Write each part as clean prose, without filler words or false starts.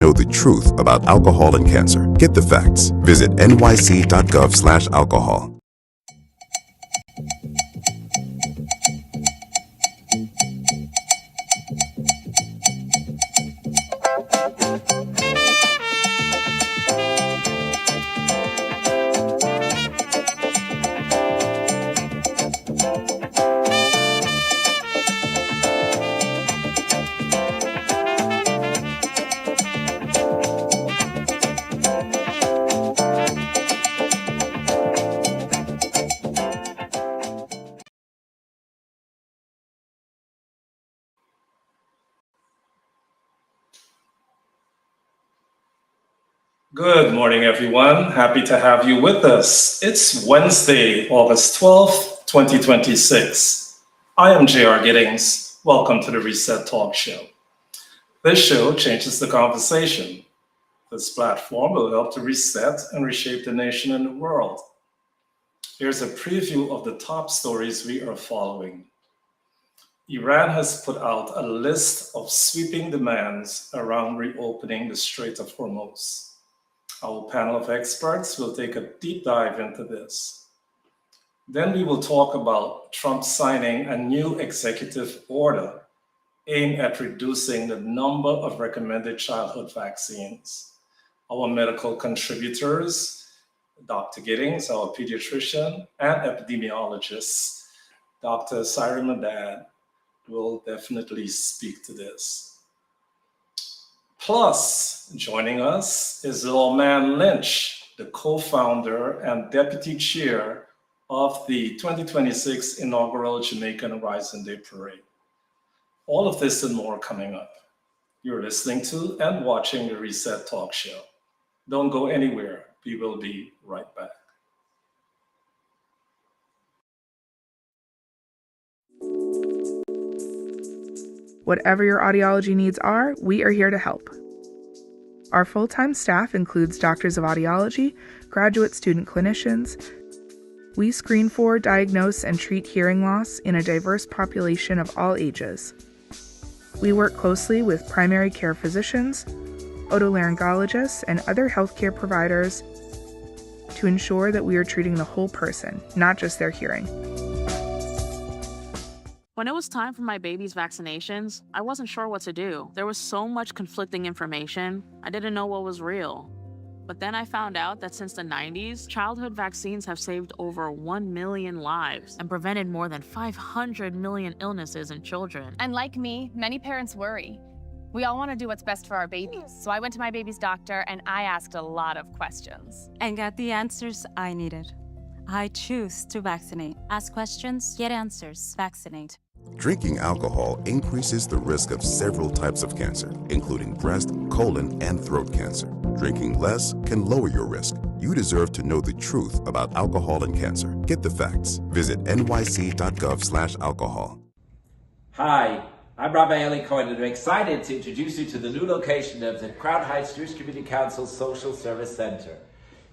Know the truth about alcohol and cancer. Get the facts. Visit nyc.gov/alcohol. Good morning, everyone. Happy to have you with us. It's Wednesday, August 12th, 2026. I am J.R. Giddings. Welcome to the Reset Talk Show. This show changes the conversation. This platform will help to reset and reshape the nation and the world. Here's a preview of the top stories we are following. Iran has put out a list of sweeping demands around reopening the Strait of Hormuz. Our panel of experts will take a deep dive into this. Then we will talk about Trump signing a new executive order aimed at reducing the number of recommended childhood vaccines. Our medical contributors, Dr. Giddings, our pediatrician, and epidemiologist, Dr. Cyril Madad, will definitely speak to this. Plus, joining us is Lawman Lynch, the co-founder and deputy chair of the 2026 inaugural Jamaican Rising Day Parade. All of this and more coming up. You're listening to and watching the Reset Talk Show. Don't go anywhere. We will be right back. Whatever your audiology needs are, we are here to help. Our full-time staff includes doctors of audiology, graduate student clinicians. We screen for, diagnose, and treat hearing loss in a diverse population of all ages. We work closely with primary care physicians, otolaryngologists, and other healthcare providers to ensure that we are treating the whole person, not just their hearing. When it was time for my baby's vaccinations, I wasn't sure what to do. There was so much conflicting information, I didn't know what was real. But then I found out that since the 90s, childhood vaccines have saved over 1 million lives and prevented more than 500 million illnesses in children. And like me, many parents worry. We all want to do what's best for our babies. So I went to my baby's doctor and I asked a lot of questions. And got the answers I needed. I choose to vaccinate. Ask questions, get answers, vaccinate. Drinking alcohol increases the risk of several types of cancer, including breast, colon, and throat cancer. Drinking less can lower your risk. You deserve to know the truth about alcohol and cancer. Get the facts. Visit nyc.gov/alcohol. Hi, I'm Rabbi Eli Cohen, and I'm excited to introduce you to the new location of the Crown Heights Jewish Community Council Social Service Center.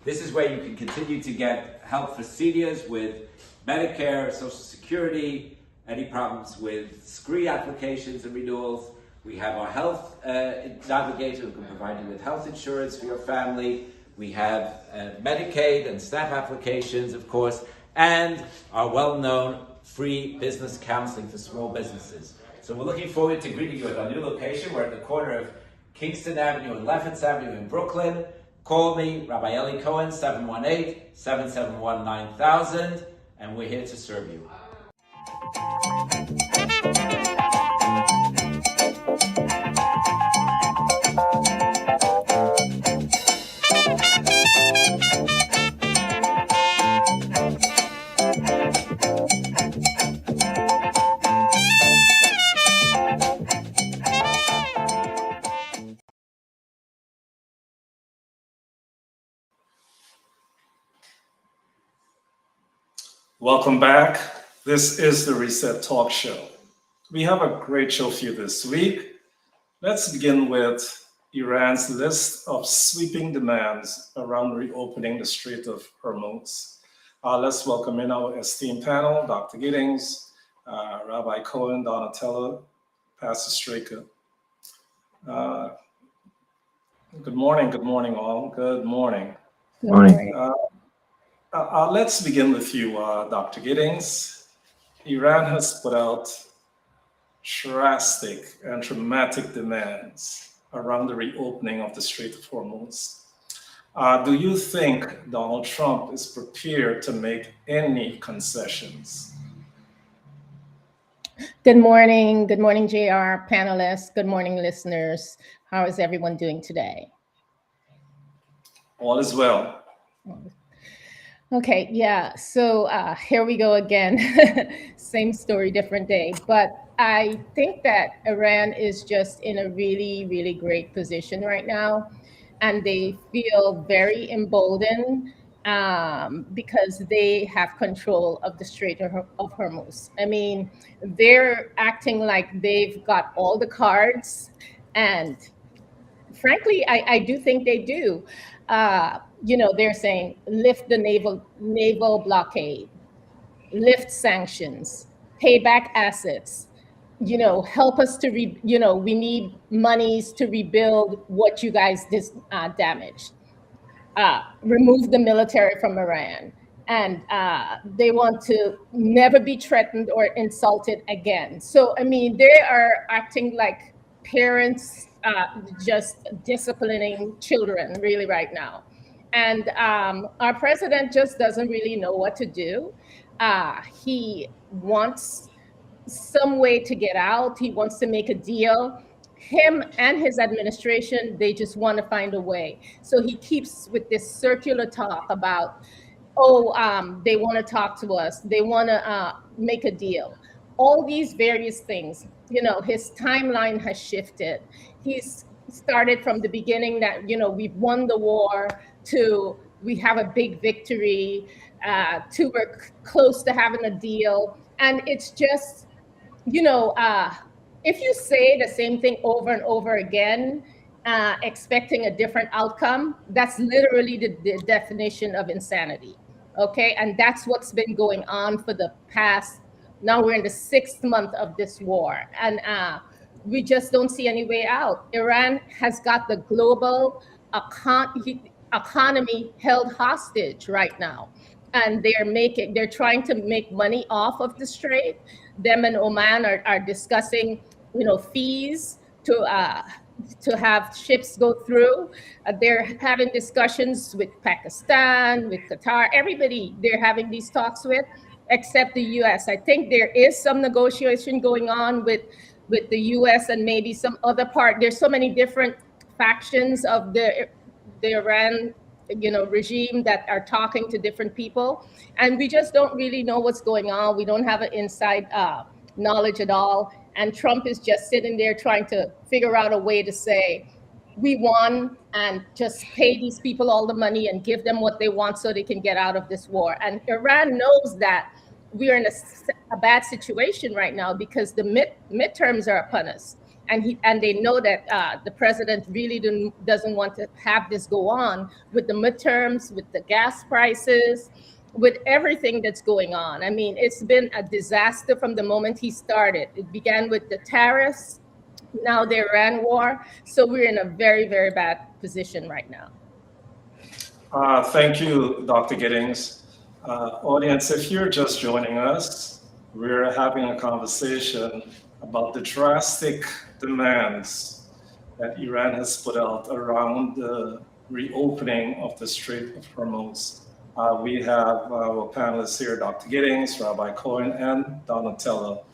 This is where you can continue to get help for seniors with Medicare, Social Security, any problems with screen applications and renewals. We have our health navigator who can provide you with health insurance for your family. We have Medicaid and SNAP applications, of course, and our well-known free business counseling for small businesses. So we're looking forward to greeting you at our new location. We're at the corner of Kingston Avenue and Lefferts Avenue in Brooklyn. Call me, Rabbi Eli Cohen, 718-771-9000, and we're here to serve you. Welcome back. This is the Reset Talk Show. We have a great show for you this week. Let's begin with Iran's list of sweeping demands around reopening the Strait of Hormuz. Let's welcome in our esteemed panel, Dr. Giddings, Rabbi Cohen, Donatella, Pastor Straker. Good morning, all. Good morning. Good Morning. morning. Let's begin with you, Dr. Giddings. Iran has put out drastic and dramatic demands around the reopening of the Strait of Hormuz. Do you think Donald Trump is prepared to make any concessions? Good morning. Good morning, JR panelists. Good morning, listeners. How is everyone doing today? All is well. Okay, yeah. So here we go again. Same story, different day. But I think that Iran is just in a really, really great position right now. And they feel very emboldened because they have control of the Strait of Hormuz. I mean, they're acting like they've got all the cards. And frankly, I do think they do. They're saying lift the naval blockade, lift sanctions, pay back assets, help us to we need monies to rebuild what you guys damaged. Remove the military from Iran. And they want to never be threatened or insulted again. So, I mean, they are acting like parents just disciplining children really right now. And our president just doesn't really know what to do. He wants some way to get out. He wants to make a deal. Him and his administration, they just want to find a way. So he keeps with this circular talk about, they want to talk to us. They want to make a deal. All these various things. His timeline has shifted. He's started from the beginning that, we've won the war to we have a big victory to we're close to having a deal. And it's just, if you say the same thing over and over again, expecting a different outcome, that's literally the definition of insanity. Okay. And that's what's been going on for the past, now we're in the 6th month of this war. And we just don't see any way out. Iran has got the global economy held hostage right now. And they're trying to make money off of the strait. Them and Oman are discussing, fees to have ships go through. They're having discussions with Pakistan, with Qatar, everybody they're having these talks with, except the US. I think there is some negotiation going on with the US and maybe some other part. There's so many different factions of the Iran regime that are talking to different people, and we just don't really know what's going on. We don't have an inside knowledge at all, and Trump is just sitting there trying to figure out a way to say we won and just pay these people all the money and give them what they want so they can get out of this war. And Iran knows that we're in a bad situation right now because the midterms are upon us. And they know that the president really doesn't want to have this go on with the midterms, with the gas prices, with everything that's going on. I mean, it's been a disaster from the moment he started. It began with the tariffs, now the Iran war. So we're in a very, very bad position right now. Thank you, Dr. Giddings. Audience, if you're just joining us, we're having a conversation about the drastic demands that Iran has put out around the reopening of the Strait of Hormuz. We have our panelists here, Dr. Giddings, Rabbi Cohen, and Donatella,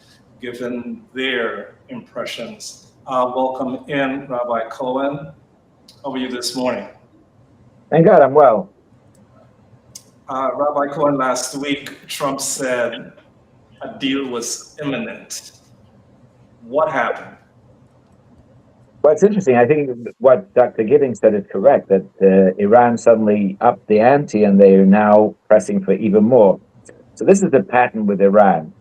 given their impressions. Welcome in, Rabbi Cohen. How are you this morning? Thank God I'm well. Rabbi Cohen, last week, Trump said a deal was imminent. What happened? Well, it's interesting. I think what Dr. Giddings said is correct, that Iran suddenly upped the ante and they are now pressing for even more. So this is the pattern with Iran.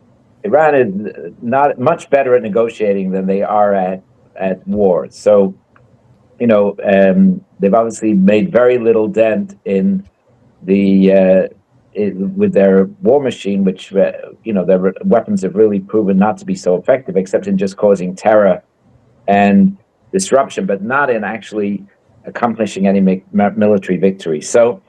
Iran is not much better at negotiating than they are at war. So, they've obviously made very little dent in with their war machine, which, their weapons have really proven not to be so effective, except in just causing terror and disruption, but not in actually accomplishing any military victory. So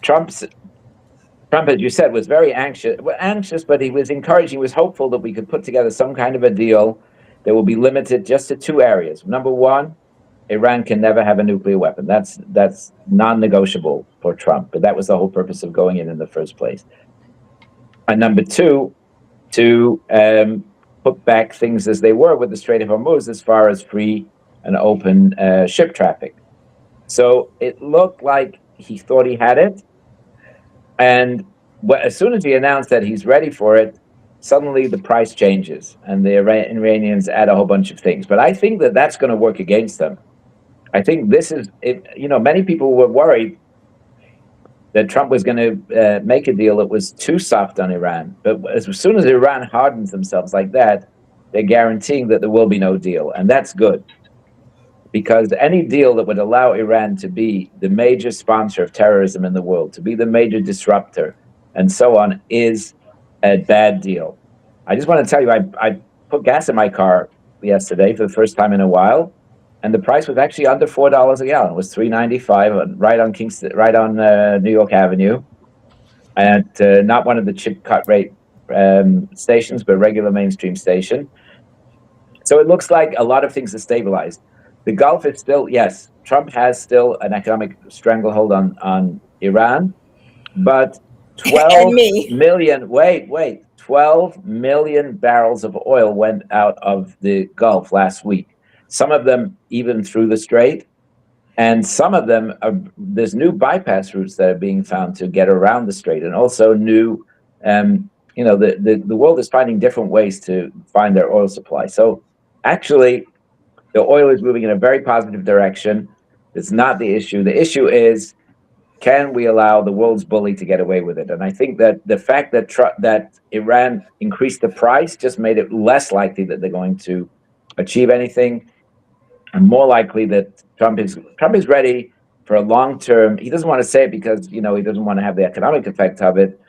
Trump, as you said, was very anxious, but he was encouraging, he was hopeful that we could put together some kind of a deal that will be limited just to two areas. Number one, Iran can never have a nuclear weapon. That's non-negotiable for Trump, but that was the whole purpose of going in the first place. And number two, to put back things as they were with the Strait of Hormuz as far as free and open ship traffic. So it looked like he thought he had it. And as soon as he announced that he's ready for it, suddenly the price changes and the Iranians add a whole bunch of things. But I think that that's going to work against them. I think this is, many people were worried that Trump was going to make a deal that was too soft on Iran. But as soon as Iran hardens themselves like that, they're guaranteeing that there will be no deal. And that's good. Because any deal that would allow Iran to be the major sponsor of terrorism in the world, to be the major disruptor, and so on, is a bad deal. I just want to tell you, I put gas in my car yesterday for the first time in a while, and the price was actually under $4 a gallon. It was $3.95 right on Kingston, right on New York Avenue, at not one of the chip cut rate stations, but a regular mainstream station. So it looks like a lot of things are stabilized. The Gulf is still, yes, Trump has still an economic stranglehold on Iran, but 12 million, 12 million barrels of oil went out of the Gulf last week. Some of them even through the Strait, and some of them, there's new bypass routes that are being found to get around the Strait, and also new, the world is finding different ways to find their oil supply. So actually, the oil is moving in a very positive direction. It's not the issue. The issue is, can we allow the world's bully to get away with it? And I think that the fact that Iran increased the price just made it less likely that they're going to achieve anything, and more likely that Trump is ready for a long term. He doesn't want to say it because he doesn't want to have the economic effect of it,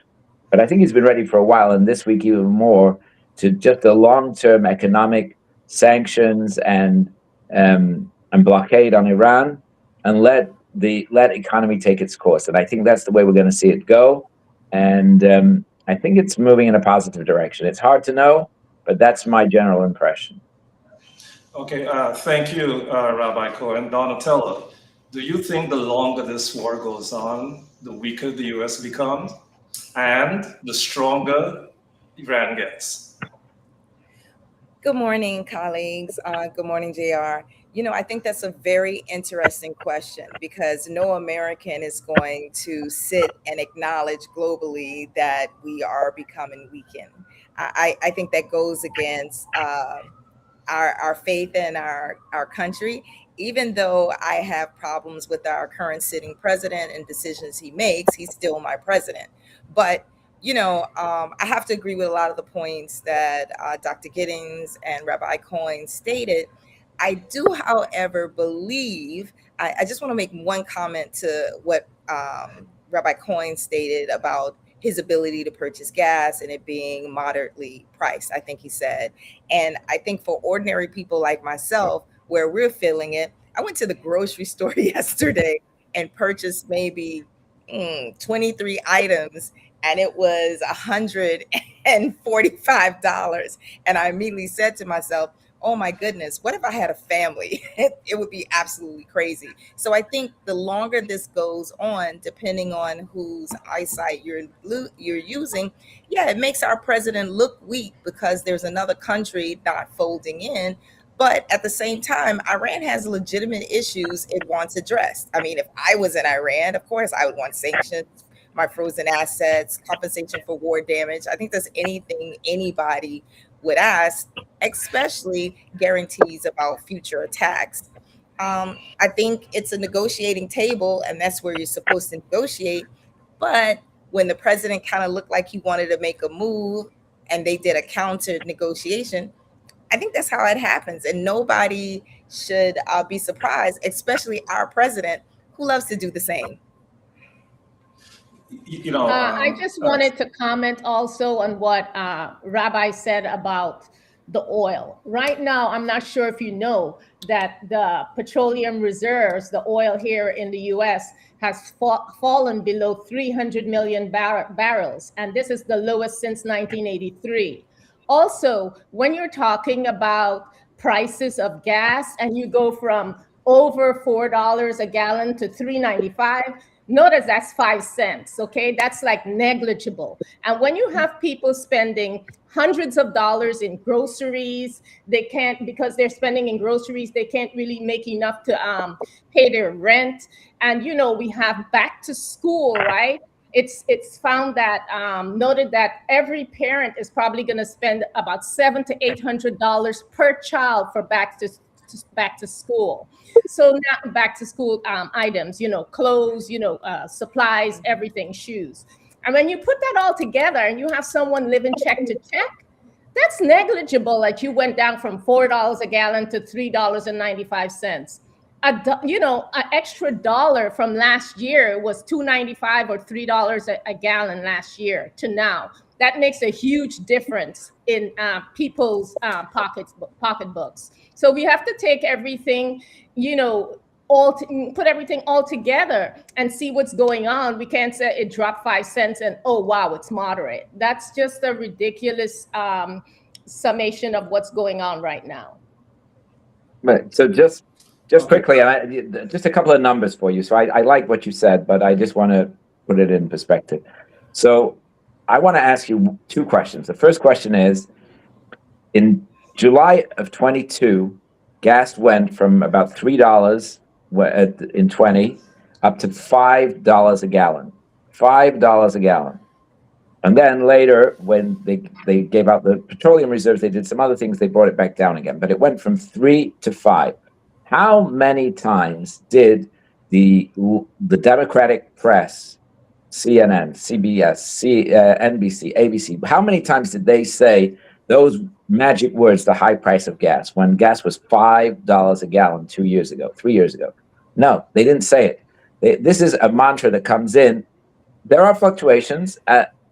but I think he's been ready for a while, and this week even more, to just a long term economic sanctions and blockade on Iran, and let economy take its course. And I think that's the way we're going to see it go. And I think it's moving in a positive direction. It's hard to know, but that's my general impression. Okay, thank you, Rabbi Cohen. Donatello, do you think the longer this war goes on, the weaker the U.S. becomes and the stronger Iran gets? Good morning, colleagues. Good morning, JR. I think that's a very interesting question, because no American is going to sit and acknowledge globally that we are becoming weakened. I think that goes against our faith in our country, even though I have problems with our current sitting president and decisions he makes. He's still my president. But I have to agree with a lot of the points that Dr. Giddings and Rabbi Cohen stated. I do, however, believe, I just want to make one comment to what Rabbi Cohen stated about his ability to purchase gas and it being moderately priced, I think he said. And I think for ordinary people like myself, where we're feeling it, I went to the grocery store yesterday and purchased maybe 23 items, and it was $145. And I immediately said to myself, oh my goodness, what if I had a family? It would be absolutely crazy. So I think the longer this goes on, depending on whose eyesight you're using, yeah, it makes our president look weak because there's another country not folding in. But at the same time, Iran has legitimate issues it wants addressed. I mean, if I was in Iran, of course, I would want sanctions, my frozen assets, compensation for war damage. I think that's anything anybody would ask, especially guarantees about future attacks. I think it's a negotiating table, and that's where you're supposed to negotiate. But when the president kind of looked like he wanted to make a move and they did a counter negotiation, I think that's how it happens. And nobody should be surprised, especially our president, who loves to do the same. I just wanted to comment also on what Rabbi said about the oil. Right now, I'm not sure if you know that the petroleum reserves, the oil here in the US, has fallen below 300 million barrels. And this is the lowest since 1983. Also, when you're talking about prices of gas and you go from over $4 a gallon to $3.95, notice that's 5 cents, okay? That's like negligible. And when you have people spending hundreds of dollars in groceries, they can't, because they're spending in groceries, they can't really make enough to pay their rent. And, you know, we have back to school, right? It's found that noted that every parent is probably going to spend about $700 to $800 per child for back to school. So not back to school items, you know, clothes, you know, supplies, everything, shoes. And when you put that all together and you have someone living check to check, that's negligible. Like you went down from $4 a gallon to $3.95. You know, an extra dollar from last year was $2.95 or $3 a gallon last year to now. That makes a huge difference in people's pocketbooks. So we have to take everything, you know, put everything all together and see what's going on. We can't say it dropped 5 cents and, oh, wow, it's moderate. That's just a ridiculous summation of what's going on right now. Right. So just quickly, just a couple of numbers for you. So I like what you said, but I just want to put it in perspective. So I want to ask you two questions. The first question is, in July of 22, gas went from about $3 in 20 up to $5 a gallon. $5 a gallon. And then later, when they gave out the petroleum reserves, they did some other things, they brought it back down again. But it went from 3 to 5. How many times did the Democratic press, CNN, CBS, NBC, ABC, how many times did they say those magic words, the high price of gas, when gas was $5 a gallon 2 years ago, 3 years ago? No, they didn't say it. This is a mantra that comes in. There are fluctuations.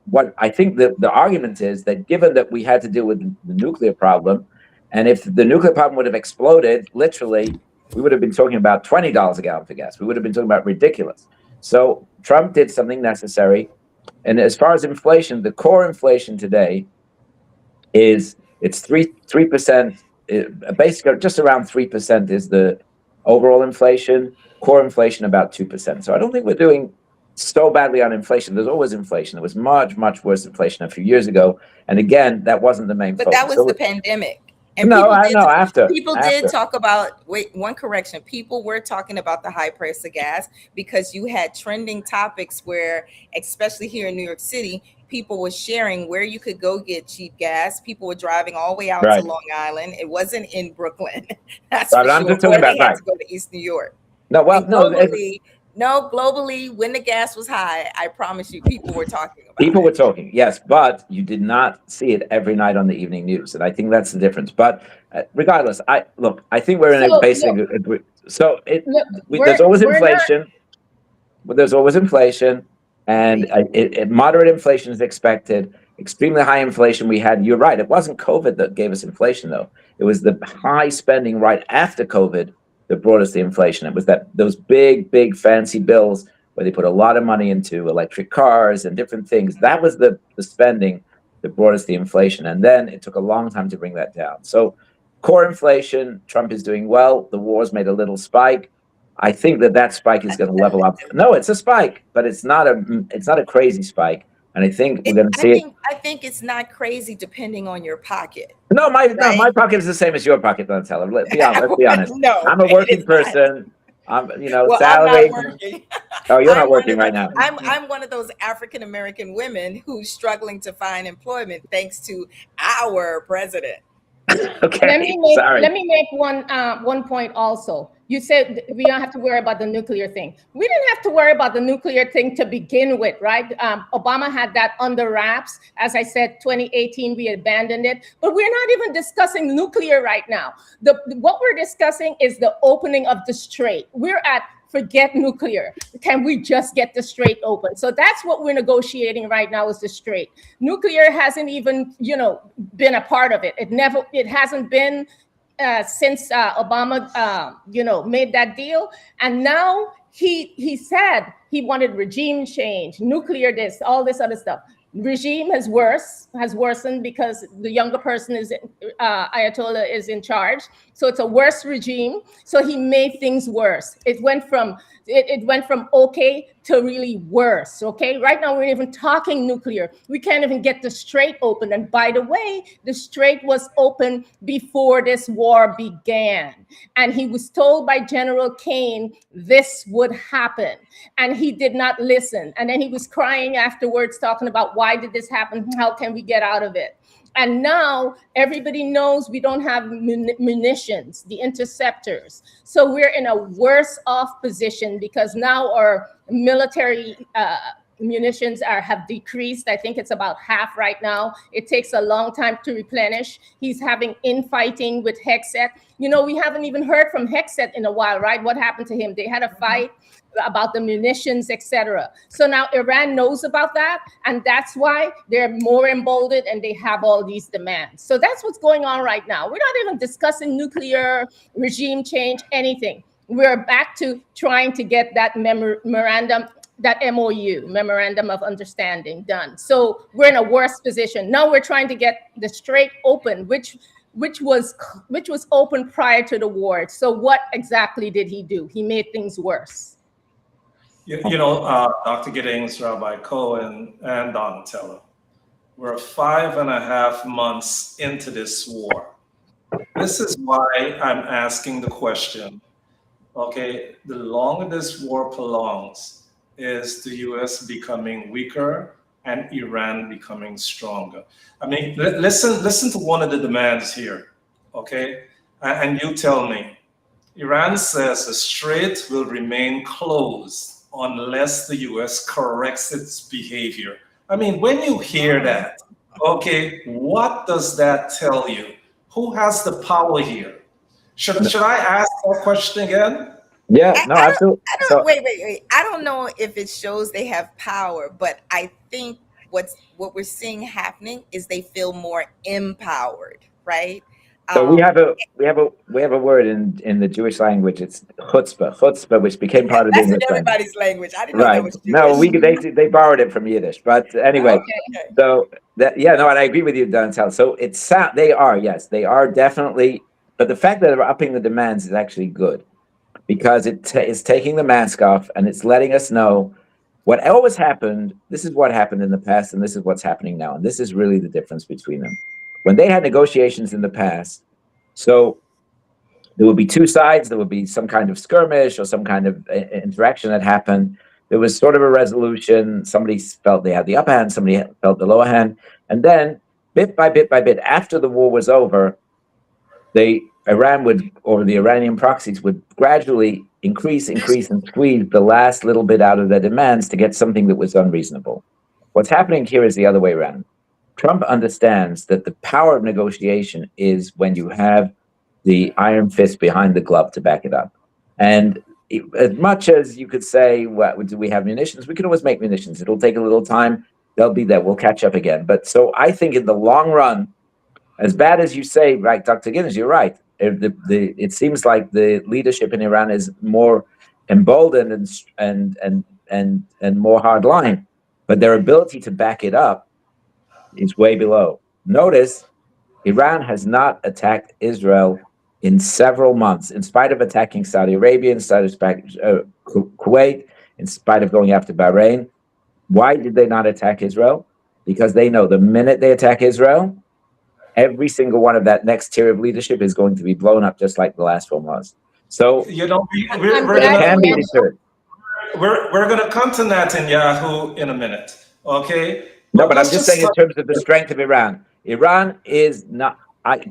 What I think the argument is that given that we had to deal with the nuclear problem, and if the nuclear problem would have exploded, literally, we would have been talking about $20 a gallon for gas. We would have been talking about ridiculous. So Trump did something necessary. And as far as inflation, the core inflation today it's 3%, basically just around 3% is the overall inflation, core inflation about 2%. So I don't think we're doing so badly on inflation. There's always inflation. There was much, much worse inflation a few years ago. And again, that wasn't the main focus. But that was the pandemic. And no, I know after. People did talk about, wait, one correction. People were talking about the high price of gas because you had trending topics where, especially here in New York City, people were sharing where you could go get cheap gas. People were driving all the way out to Long Island. It wasn't in Brooklyn. That's for I'm sure. just talking about they had to go to East New York. No, well, globally, when the gas was high, I promise you, people were talking about it. People were talking, yes, but you did not see it every night on the evening news, and I think that's the difference. But regardless, I think we're in a basic. There's always inflation. There's always inflation, and moderate inflation is expected. Extremely high inflation we had. You're right. It wasn't COVID that gave us inflation, though. It was the high spending right after COVID that brought us the inflation. It was those big fancy bills where they put a lot of money into electric cars and different things. That was the spending that brought us the inflation. And then it took a long time to bring that down. So core inflation, Trump is doing well. The war's made a little spike. I think that spike is going to level up. No, it's a spike, but it's not a crazy spike. And I think we're going to see it. I think it's not crazy depending on your pocket. No, my pocket is the same as your pocket, Donatella. Let's be honest. No, I'm a working person. I'm, salary. I'm not working. Oh, you're not working right now. I'm one of those African American women who's struggling to find employment thanks to our president. Okay. Let me make one point also. You said we don't have to worry about the nuclear thing. We didn't have to worry about the nuclear thing to begin with, right? Obama had that under wraps. As I said, 2018, we abandoned it. But we're not even discussing nuclear right now. What we're discussing is the opening of the strait. We're at forget nuclear. Can we just get the Strait open? So that's what we're negotiating right now, is the Strait. Nuclear hasn't even, been a part of it. It hasn't been since Obama, made that deal. And now he said he wanted regime change, nuclear this, all this other stuff. Regime has worsened because the younger person is Ayatollah is in charge, so it's a worse regime. So he made things worse. It went from okay to really worse. Okay, right now we're even talking nuclear. We can't even get the Strait open. And by the way, the Strait was open before this war began, and he was told by General Kane this would happen, and he did not listen. And then he was crying afterwards, talking about, why did this happen? How can we get out of it? And now everybody knows we don't have munitions, the interceptors. So we're in a worse off position because now our military munitions have decreased. I think it's about half right now. It takes a long time to replenish. He's having infighting with Hexet. We haven't even heard from Hexet in a while, right? What happened to him? They had a fight about the munitions, etc. So now Iran knows about that, and that's why they're more emboldened and they have all these demands. So that's what's going on right now. We're not even discussing nuclear, regime change, anything. We're back to trying to get that memorandum, that MOU, Memorandum of Understanding, done. So we're in a worse position. Now we're trying to get the Strait open, which was open prior to the war. So what exactly did he do? He made things worse. Dr. Giddings, Rabbi Cohen, and Donatello, we're 5.5 months into this war. This is why I'm asking the question, okay, the longer this war prolongs, is the US becoming weaker and Iran becoming stronger? I mean, listen to one of the demands here, okay? And you tell me. Iran says the Strait will remain closed unless the US corrects its behavior. I mean, when you hear that, okay, what does that tell you? Who has the power here? Should I ask that question again? Yeah, no, absolutely. Wait. I don't know if it shows they have power, but I think what we're seeing happening is they feel more empowered, right? So we have a word in the Jewish language. It's chutzpah, which became part of the English language. That's everybody's language. I didn't know that was Jewish. No, they borrowed it from Yiddish. But anyway, Okay. So and I agree with you, Donatella. So they are definitely. But the fact that they're upping the demands is actually good, because it's taking the mask off and it's letting us know what always happened. This is what happened in the past, and this is what's happening now, and this is really the difference between them. When they had negotiations in the past, so there would be two sides, there would be some kind of skirmish or some kind of interaction that happened. There was sort of a resolution. Somebody felt they had the upper hand, somebody felt the lower hand. And then bit by bit, after the war was over, Iran would, or the Iranian proxies would gradually increase and squeeze the last little bit out of their demands to get something that was unreasonable. What's happening here is the other way around. Trump understands that the power of negotiation is when you have the iron fist behind the glove to back it up. And as much as you could say, do we have munitions? We can always make munitions. It'll take a little time. They'll be there. We'll catch up again. But so I think in the long run, as bad as you say, right, Dr. Giddings, you're right. It seems like the leadership in Iran is more emboldened and more hardline, but their ability to back it up is way below. Notice, Iran has not attacked Israel in several months, in spite of attacking Saudi Arabia, in spite of Kuwait, in spite of going after Bahrain. Why did they not attack Israel? Because they know the minute they attack Israel, every single one of that next tier of leadership is going to be blown up, just like the last one was. So we're going to come to Netanyahu in a minute, okay? No, but I'm just saying in terms of the strength of Iran. Iran is not,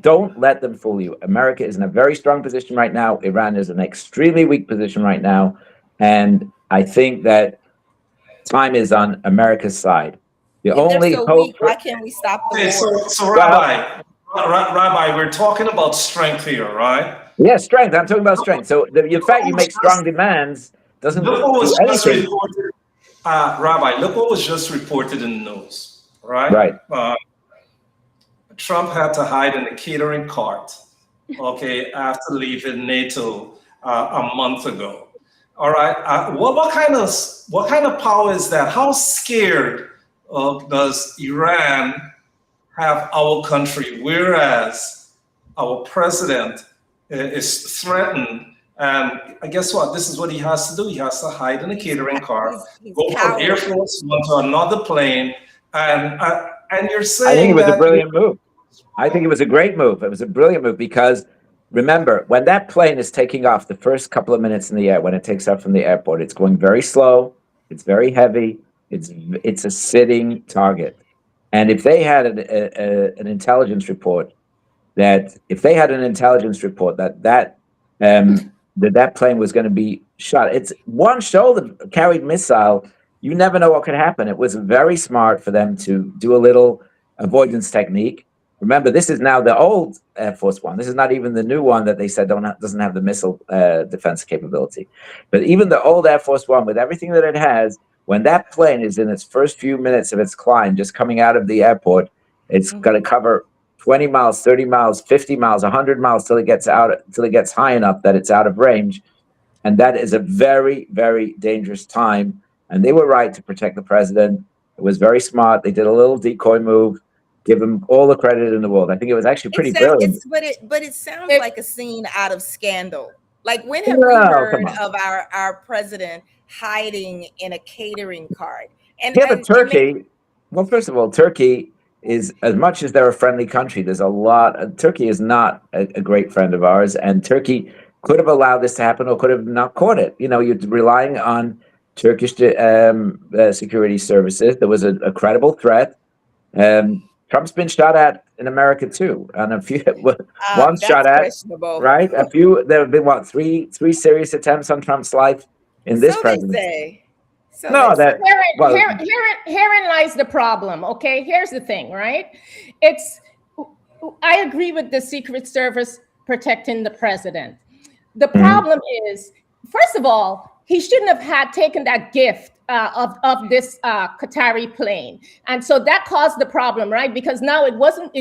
don't let them fool you. America is in a very strong position right now. Iran is in an extremely weak position right now. And I think that time is on America's side. The only hope. Why can't we stop the war? So Rabbi, we're talking about strength here, right? Yeah, strength. I'm talking about strength. So the fact you make strong demands doesn't Look what do was just anything. reported, Rabbi. Look what was just reported in the news, right? Right. Trump had to hide in a catering cart, okay, after leaving NATO a month ago. All right. What kind of power is that? How scared does Iran have our country, whereas our president is threatened? And I guess what? This is what he has to do. He has to hide in a catering car, He's go from Air cowardly. Force One to another plane, and you're I think it saying was a that brilliant move. I think it was a great move. It was a brilliant move because remember, when that plane is taking off, the first couple of minutes in the air, when it takes off from the airport, it's going very slow. It's very heavy. It's a sitting target. And if they had an intelligence report that that plane was going to be shot, it's one shoulder carried missile. You never know what could happen. It was very smart for them to do a little avoidance technique. Remember, this is now the old Air Force One. This is not even the new one that they said doesn't have the missile defense capability. But even the old Air Force One, with everything that it has, when that plane is in its first few minutes of its climb, just coming out of the airport, it's going to cover 20 miles, 30 miles, 50 miles, 100 miles till it gets high enough that it's out of range. And that is a very, very dangerous time. And they were right to protect the president. It was very smart. They did a little decoy move. Give them all the credit in the world. I think it was actually pretty brilliant. But it sounds like a scene out of Scandal. Like, when have we No, heard come on. of our president hiding in a catering cart? But Turkey, well, first of all, Turkey is, as much as they're a friendly country, there's a lot. Turkey is not a great friend of ours, and Turkey could have allowed this to happen or could have not caught it. You know, you're relying on Turkish security services. There was a credible threat. Trump's been shot at in America too, and a few one shot at, right? There have been three serious attempts on Trump's life in this presidency. Herein lies the problem. Okay, here's the thing, right? I agree with the Secret Service protecting the president. The problem is, first of all, he shouldn't have had taken that gift of this Qatari plane. And so that caused the problem, right? Because now they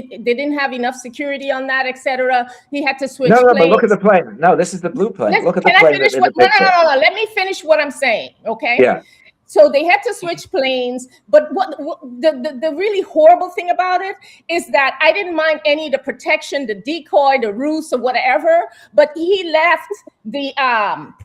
didn't have enough security on that, etc. He had to switch planes. But look at the plane. No, this is the blue plane. Look at the plane in the picture. No. Let me finish what I'm saying, okay? Yeah. So they had to switch planes. But what the really horrible thing about it is that I didn't mind any of the protection, the decoy, the ruse, or whatever. But he left the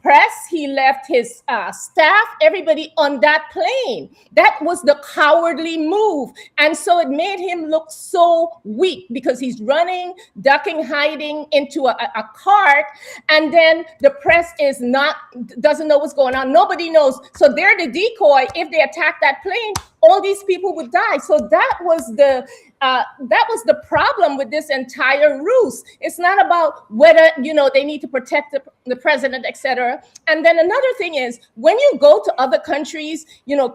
press, he left his staff, everybody on that plane. That was the cowardly move. And so it made him look so weak because he's running, ducking, hiding into a cart. And then the press doesn't know what's going on. Nobody knows. So they're the decoy. If they attack that plane, all these people would die. So that was the problem with this entire ruse. It's not about whether they need to protect the president, etc. And then another thing is, when you go to other countries,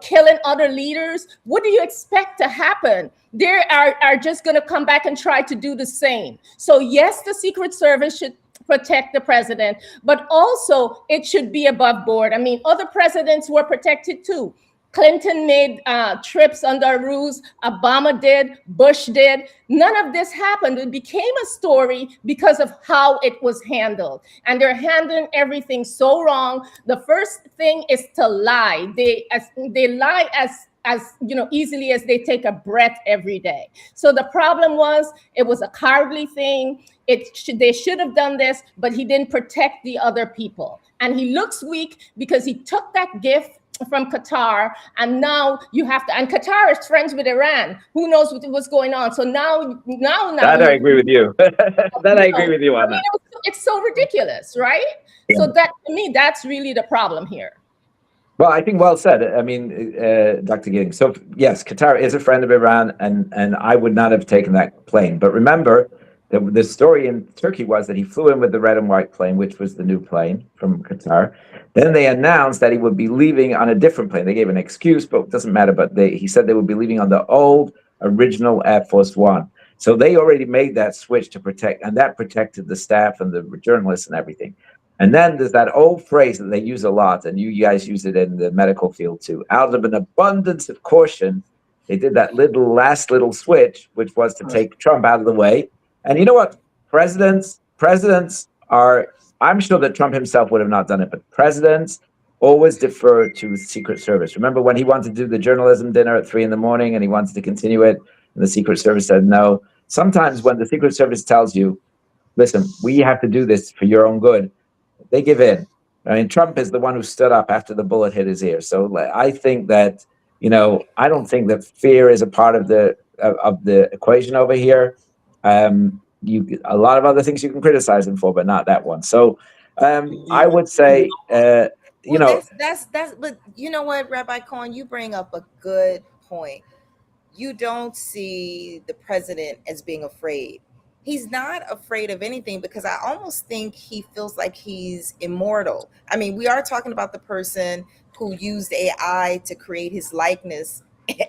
killing other leaders, what do you expect to happen? They are just going to come back and try to do the same. So yes, the Secret Service should protect the president, but also it should be above board. I mean, other presidents were protected too. Clinton made trips under ruse. Obama did. Bush did. None of this happened. It became a story because of how it was handled. And they're handling everything so wrong. The first thing is to lie. They lie as easily as they take a breath every day. So the problem was, it was a cowardly thing. They should have done this, but he didn't protect the other people. And he looks weak because he took that gift from Qatar, and now you have to. And Qatar is friends with Iran. Who knows what's going on? So now. That I agree with you. I agree with you on that. It's so ridiculous, right? Yeah. So that, to me, that's really the problem here. Well, I think well said. I mean, Dr. Giddings. So yes, Qatar is a friend of Iran, and I would not have taken that plane. But remember, the story in Turkey was that he flew in with the red and white plane, which was the new plane from Qatar. Then they announced that he would be leaving on a different plane. They gave an excuse, but it doesn't matter. But he said they would be leaving on the old original Air Force One. So they already made that switch to protect, and that protected the staff and the journalists and everything. And then there's that old phrase that they use a lot, and you guys use it in the medical field too. Out of an abundance of caution, they did that last little switch, which was to take Trump out of the way. And you know what? Presidents are, I'm sure that Trump himself would have not done it, but presidents always defer to the Secret Service. Remember when he wanted to do the journalism dinner at 3 a.m. and he wanted to continue it, and the Secret Service said no. Sometimes when the Secret Service tells you, listen, we have to do this for your own good, they give in. I mean, Trump is the one who stood up after the bullet hit his ear. So I think that, I don't think that fear is a part of the equation over here. A lot of other things you can criticize him for, but not that one. So I would say, that's but you know what, Rabbi Cohen, you bring up a good point. You don't see the president as being afraid. He's not afraid of anything because I almost think he feels like he's immortal. I mean, we are talking about the person who used AI to create his likeness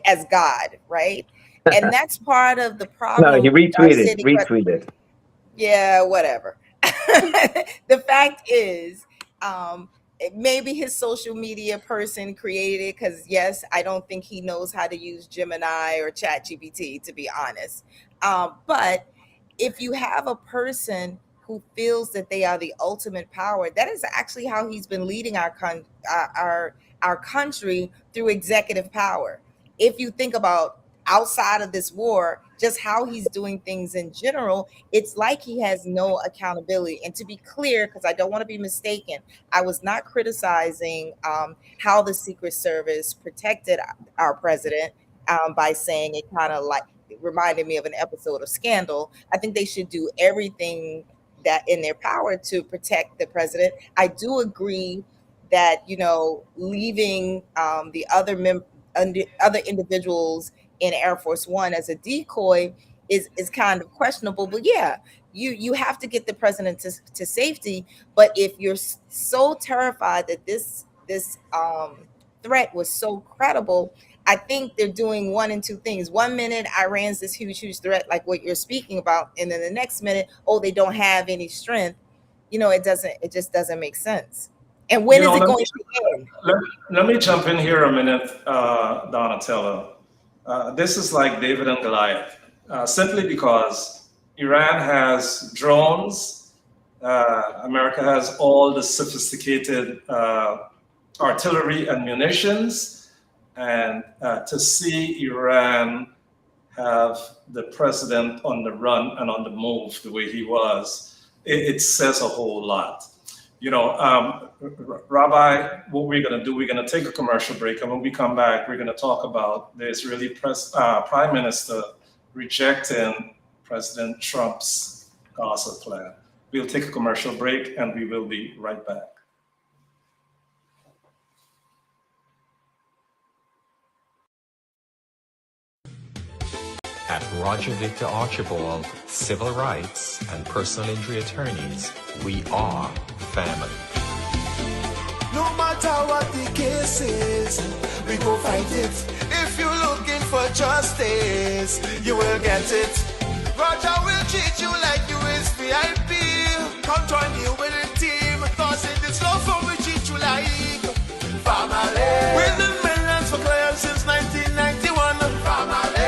as God, right? And that's part of the problem. No, he retweeted. Yeah, whatever. The fact is, maybe his social media person created it because, yes, I don't think he knows how to use Gemini or ChatGPT, to be honest. But if you have a person who feels that they are the ultimate power, that is actually how he's been leading our country through executive power. If you think about outside of this war, just how he's doing things in general, it's like he has no accountability. And to be clear, because I don't want to be mistaken, I was not criticizing how the Secret Service protected our president by saying it kind of like it reminded me of an episode of Scandal. I think they should do everything that in their power to protect the president. I do agree that, leaving the other individuals in Air Force One as a decoy is kind of questionable. But yeah, you have to get the president to safety. But if you're so terrified that this threat was so credible, I think they're doing one and two things. 1 minute, Iran's this huge threat, like what you're speaking about, and then the next minute, they don't have any strength. It just doesn't make sense. And when is it going to end? Let me jump in here a minute, Donatella. This is like David and Goliath, simply because Iran has drones, America has all the sophisticated artillery and munitions, and to see Iran have the president on the run and on the move the way he was, it says a whole lot. Rabbi, what we're going to do, we're going to take a commercial break, and when we come back, we're going to talk about the Israeli Prime Minister rejecting President Trump's Gaza plan. We'll take a commercial break, and we will be right back. At Roger Victor Archibald Civil Rights and Personal Injury Attorneys, we are family. No matter what the case is, we go fight it. If you're looking for justice, you will get it. Roger will treat you like you is VIP. Come join you with the team. Cause in this love firm we treat you like family. Winning millions for clients since 1991. Family.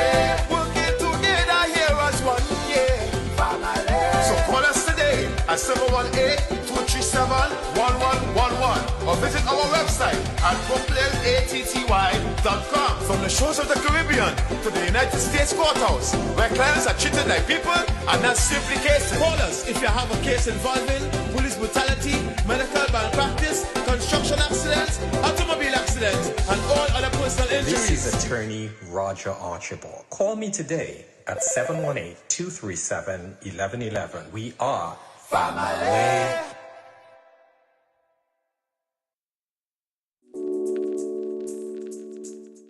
At 718-237-1111 or visit our website at BrooklynATTY.com. From the shores of the Caribbean to the United States Courthouse, where clients are treated like people and not simply cases. Call us if you have a case involving police brutality, medical malpractice, construction accidents, automobile accidents, and all other personal injuries. This is Attorney Roger Archibald. Call me today at 718-237-1111. We are family.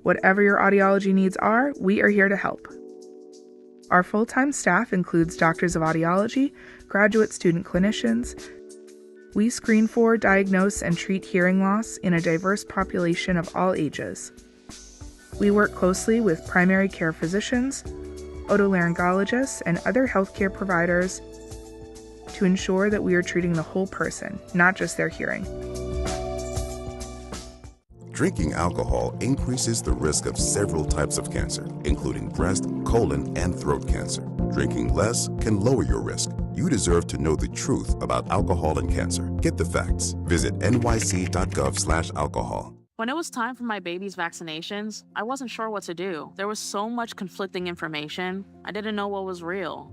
Whatever your audiology needs are, we are here to help. Our full-time staff includes doctors of audiology, graduate student clinicians. We screen for, diagnose, and treat hearing loss in a diverse population of all ages. We work closely with primary care physicians, otolaryngologists, and other healthcare providers to ensure that we are treating the whole person, not just their hearing. Drinking alcohol increases the risk of several types of cancer, including breast, colon, and throat cancer. Drinking less can lower your risk. You deserve to know the truth about alcohol and cancer. Get the facts. Visit nyc.gov/alcohol. When it was time for my baby's vaccinations, I wasn't sure what to do. There was so much conflicting information. I didn't know what was real.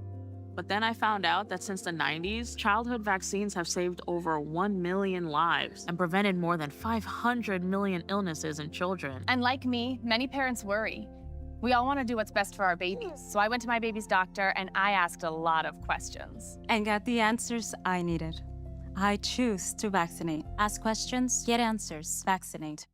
But then I found out that since the 90s, childhood vaccines have saved over 1 million lives and prevented more than 500 million illnesses in children. And like me, many parents worry. We all want to do what's best for our babies. So I went to my baby's doctor and I asked a lot of questions. And got the answers I needed. I choose to vaccinate. Ask questions, get answers. Vaccinate.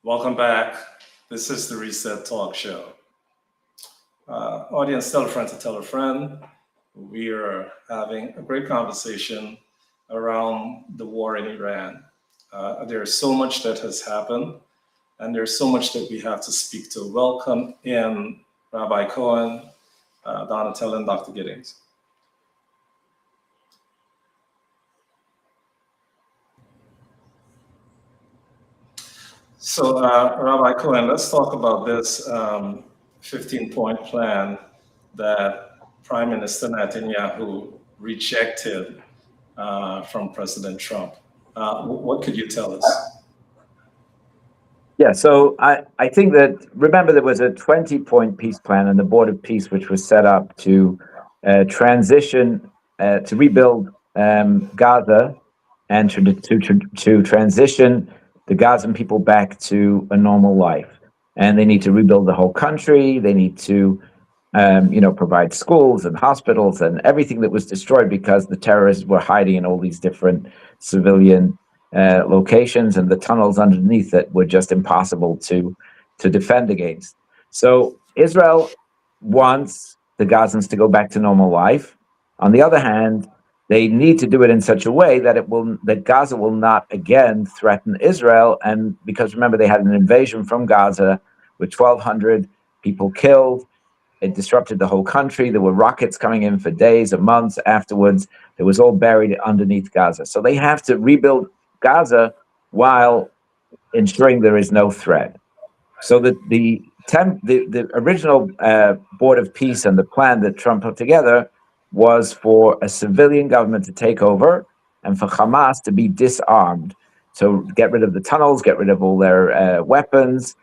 Welcome back. This is the Reset Talk Show. Audience, tell a friend to tell a friend. We are having a great conversation around the war in Iran. There's so much that has happened, and there's so much that we have to speak to. Welcome in Rabbi Cohen, Donatella, and Dr. Giddings. So, Rabbi Cohen, let's talk about this 15-point plan that Prime Minister Netanyahu rejected from President Trump. What could you tell us? Yeah, so I think that, remember, there was a 20-point peace plan and the Board of Peace, which was set up to transition, to rebuild Gaza and to transition the Gazan people back to a normal life. And they need to rebuild the whole country. They need to, provide schools and hospitals and everything that was destroyed because the terrorists were hiding in all these different civilian locations and the tunnels underneath that were just impossible to defend against. So Israel wants the Gazans to go back to normal life. On the other hand, they need to do it in such a way that that Gaza will not again threaten Israel. And because remember, they had an invasion from Gaza with 1,200 people killed. It disrupted the whole country. There were rockets coming in for days and months afterwards. It was all buried underneath Gaza. So they have to rebuild Gaza while ensuring there is no threat. So the original Board of Peace and the plan that Trump put together was for a civilian government to take over and for Hamas to be disarmed. So get rid of the tunnels, get rid of all their weapons.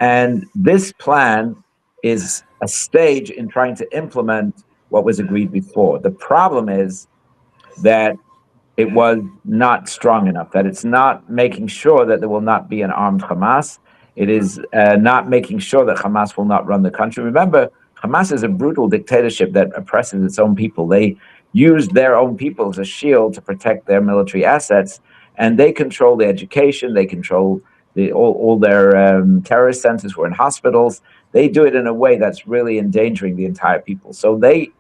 And this plan is a stage in trying to implement what was agreed before. The problem is that it was not strong enough, that it's not making sure that there will not be an armed Hamas. It is not making sure that Hamas will not run the country. Remember, Hamas is a brutal dictatorship that oppresses its own people. They use their own people as a shield to protect their military assets, and they control the education, they control all their terrorist centers who are in hospitals. They do it in a way that's really endangering the entire people. So Netanyahu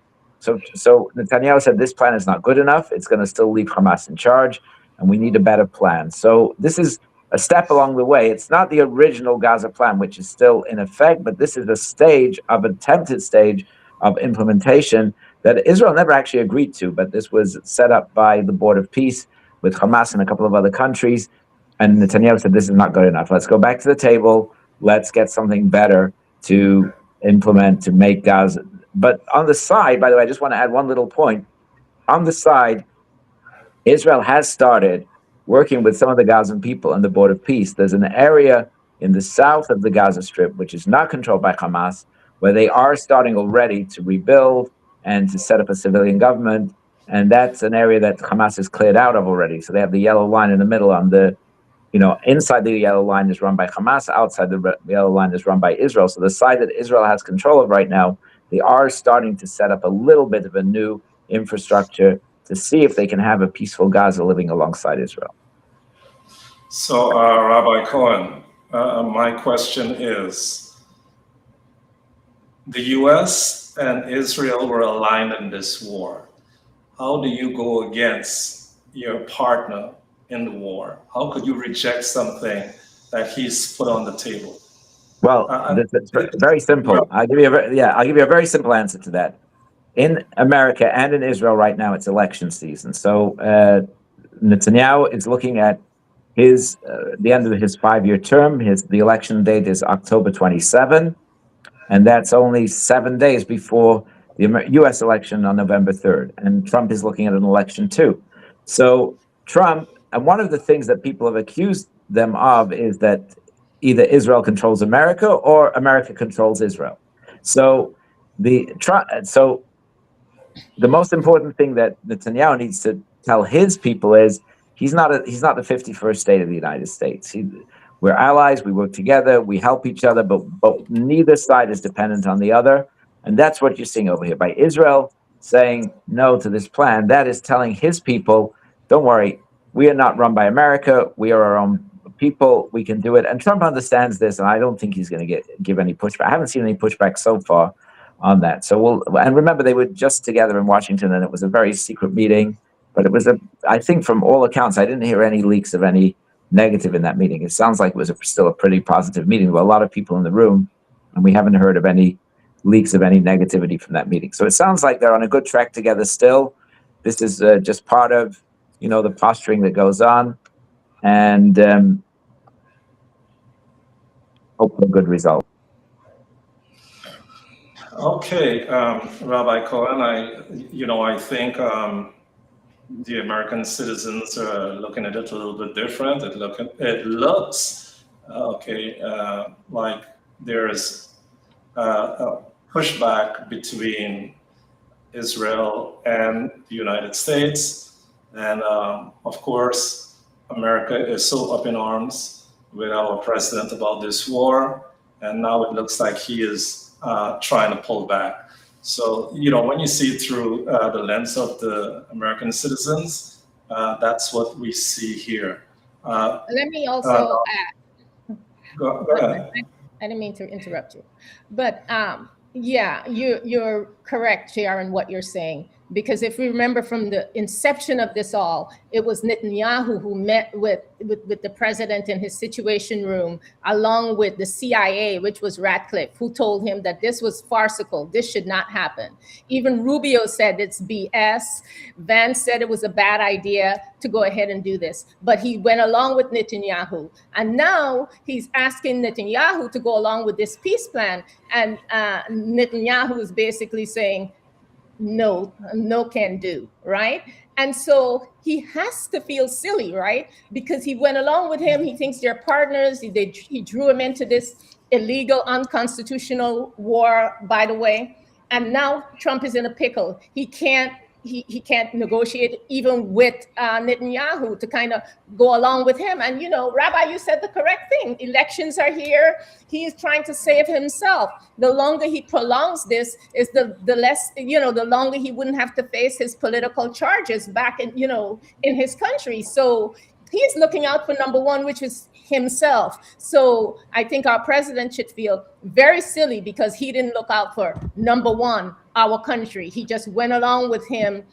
said this plan is not good enough. It's going to still leave Hamas in charge, and we need a better plan. So this is a step along the way. It's not the original Gaza plan, which is still in effect, but this is an attempted stage of implementation that Israel never actually agreed to, but this was set up by the Board of Peace with Hamas and a couple of other countries. And Netanyahu said, this is not good enough. Let's go back to the table. Let's get something better to implement, to make Gaza. But on the side, by the way, I just want to add one little point. On the side, Israel has started working with some of the Gazan people and the Board of Peace. There's an area in the south of the Gaza Strip, which is not controlled by Hamas, where they are starting already to rebuild and to set up a civilian government. And that's an area that Hamas has cleared out of already. So they have the yellow line in the middle on the, inside the yellow line is run by Hamas, outside the yellow line is run by Israel. So the side that Israel has control of right now, they are starting to set up a little bit of a new infrastructure to see if they can have a peaceful Gaza living alongside Israel. So, Rabbi Cohen, my question is, the U.S. and Israel were aligned in this war. How do you go against your partner in the war? How could you reject something that he's put on the table? Well, it's very simple. I'll give you a very simple answer to that. In America and in Israel right now, it's election season. So Netanyahu is looking at the end of his 5-year term. The election date is October 27, and that's only 7 days before the U.S. election on November 3rd. And Trump is looking at an election too. So Trump, and one of the things that people have accused them of is that either Israel controls America or America controls Israel. So the most important thing that Netanyahu needs to tell his people is he's not the 51st state of the United States. We're allies, we work together, we help each other, but neither side is dependent on the other. And that's what you're seeing over here. By Israel saying no to this plan, that is telling his people, don't worry, we are not run by America, we are our own people, we can do it. And Trump understands this, and I don't think he's going to give any pushback. I haven't seen any pushback so far on that. So and remember, they were just together in Washington, and it was a very secret meeting. But it was I think from all accounts, I didn't hear any leaks of any negative in that meeting. It sounds like it was still a pretty positive meeting. There were a lot of people in the room, and we haven't heard of any leaks of any negativity from that meeting. So it sounds like they're on a good track together still. This is just part of, the posturing that goes on, and hope for a good result. Okay, Rabbi Cohen, I think the American citizens are looking at it a little bit different. It looks like there is a pushback between Israel and the United States, and of course, America is so up in arms with our president about this war, and now it looks like he is trying to pull back. So, when you see through the lens of the American citizens, that's what we see here. Let me also add. Go ahead. I didn't mean to interrupt you, but yeah, you're correct, JR, in what you're saying. Because if we remember from the inception of this all, it was Netanyahu who met with the president in his Situation Room, along with the CIA, which was Ratcliffe, who told him that this was farcical. This should not happen. Even Rubio said it's BS. Vance said it was a bad idea to go ahead and do this. But he went along with Netanyahu. And now he's asking Netanyahu to go along with this peace plan. And Netanyahu is basically saying, no can do, right? And so he has to feel silly, right? Because he went along with him. He thinks they're partners. He drew him into this illegal, unconstitutional war, by the way. And now Trump is in a pickle. He can't negotiate even with Netanyahu to kind of go along with him. And, Rabbi, you said the correct thing. Elections are here. He is trying to save himself. The longer he prolongs this is the less, the longer he wouldn't have to face his political charges back in his country. So he's looking out for number one, which is himself. So I think our president should feel very silly because he didn't look out for number one, our country. He just went along with him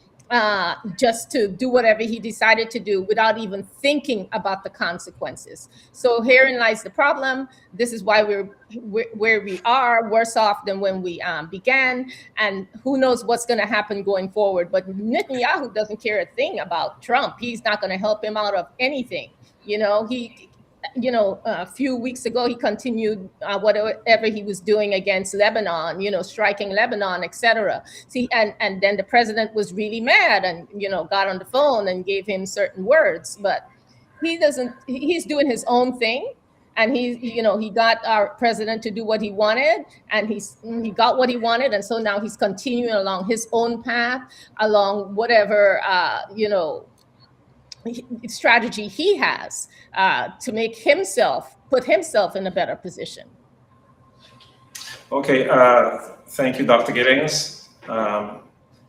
just to do whatever he decided to do without even thinking about the consequences. So herein lies the problem. This is why we're where we are, worse off than when we began. And who knows what's going to happen going forward. But Netanyahu doesn't care a thing about Trump. He's not going to help him out of anything. A few weeks ago, he continued whatever he was doing against Lebanon, striking Lebanon, etc. See, and then the president was really mad and, got on the phone and gave him certain words, but he's doing his own thing. And he got our president to do what he wanted, and he got what he wanted. And so now he's continuing along his own path, along whatever, strategy he has to make put himself in a better position. Okay, Thank you, Dr. Giddings.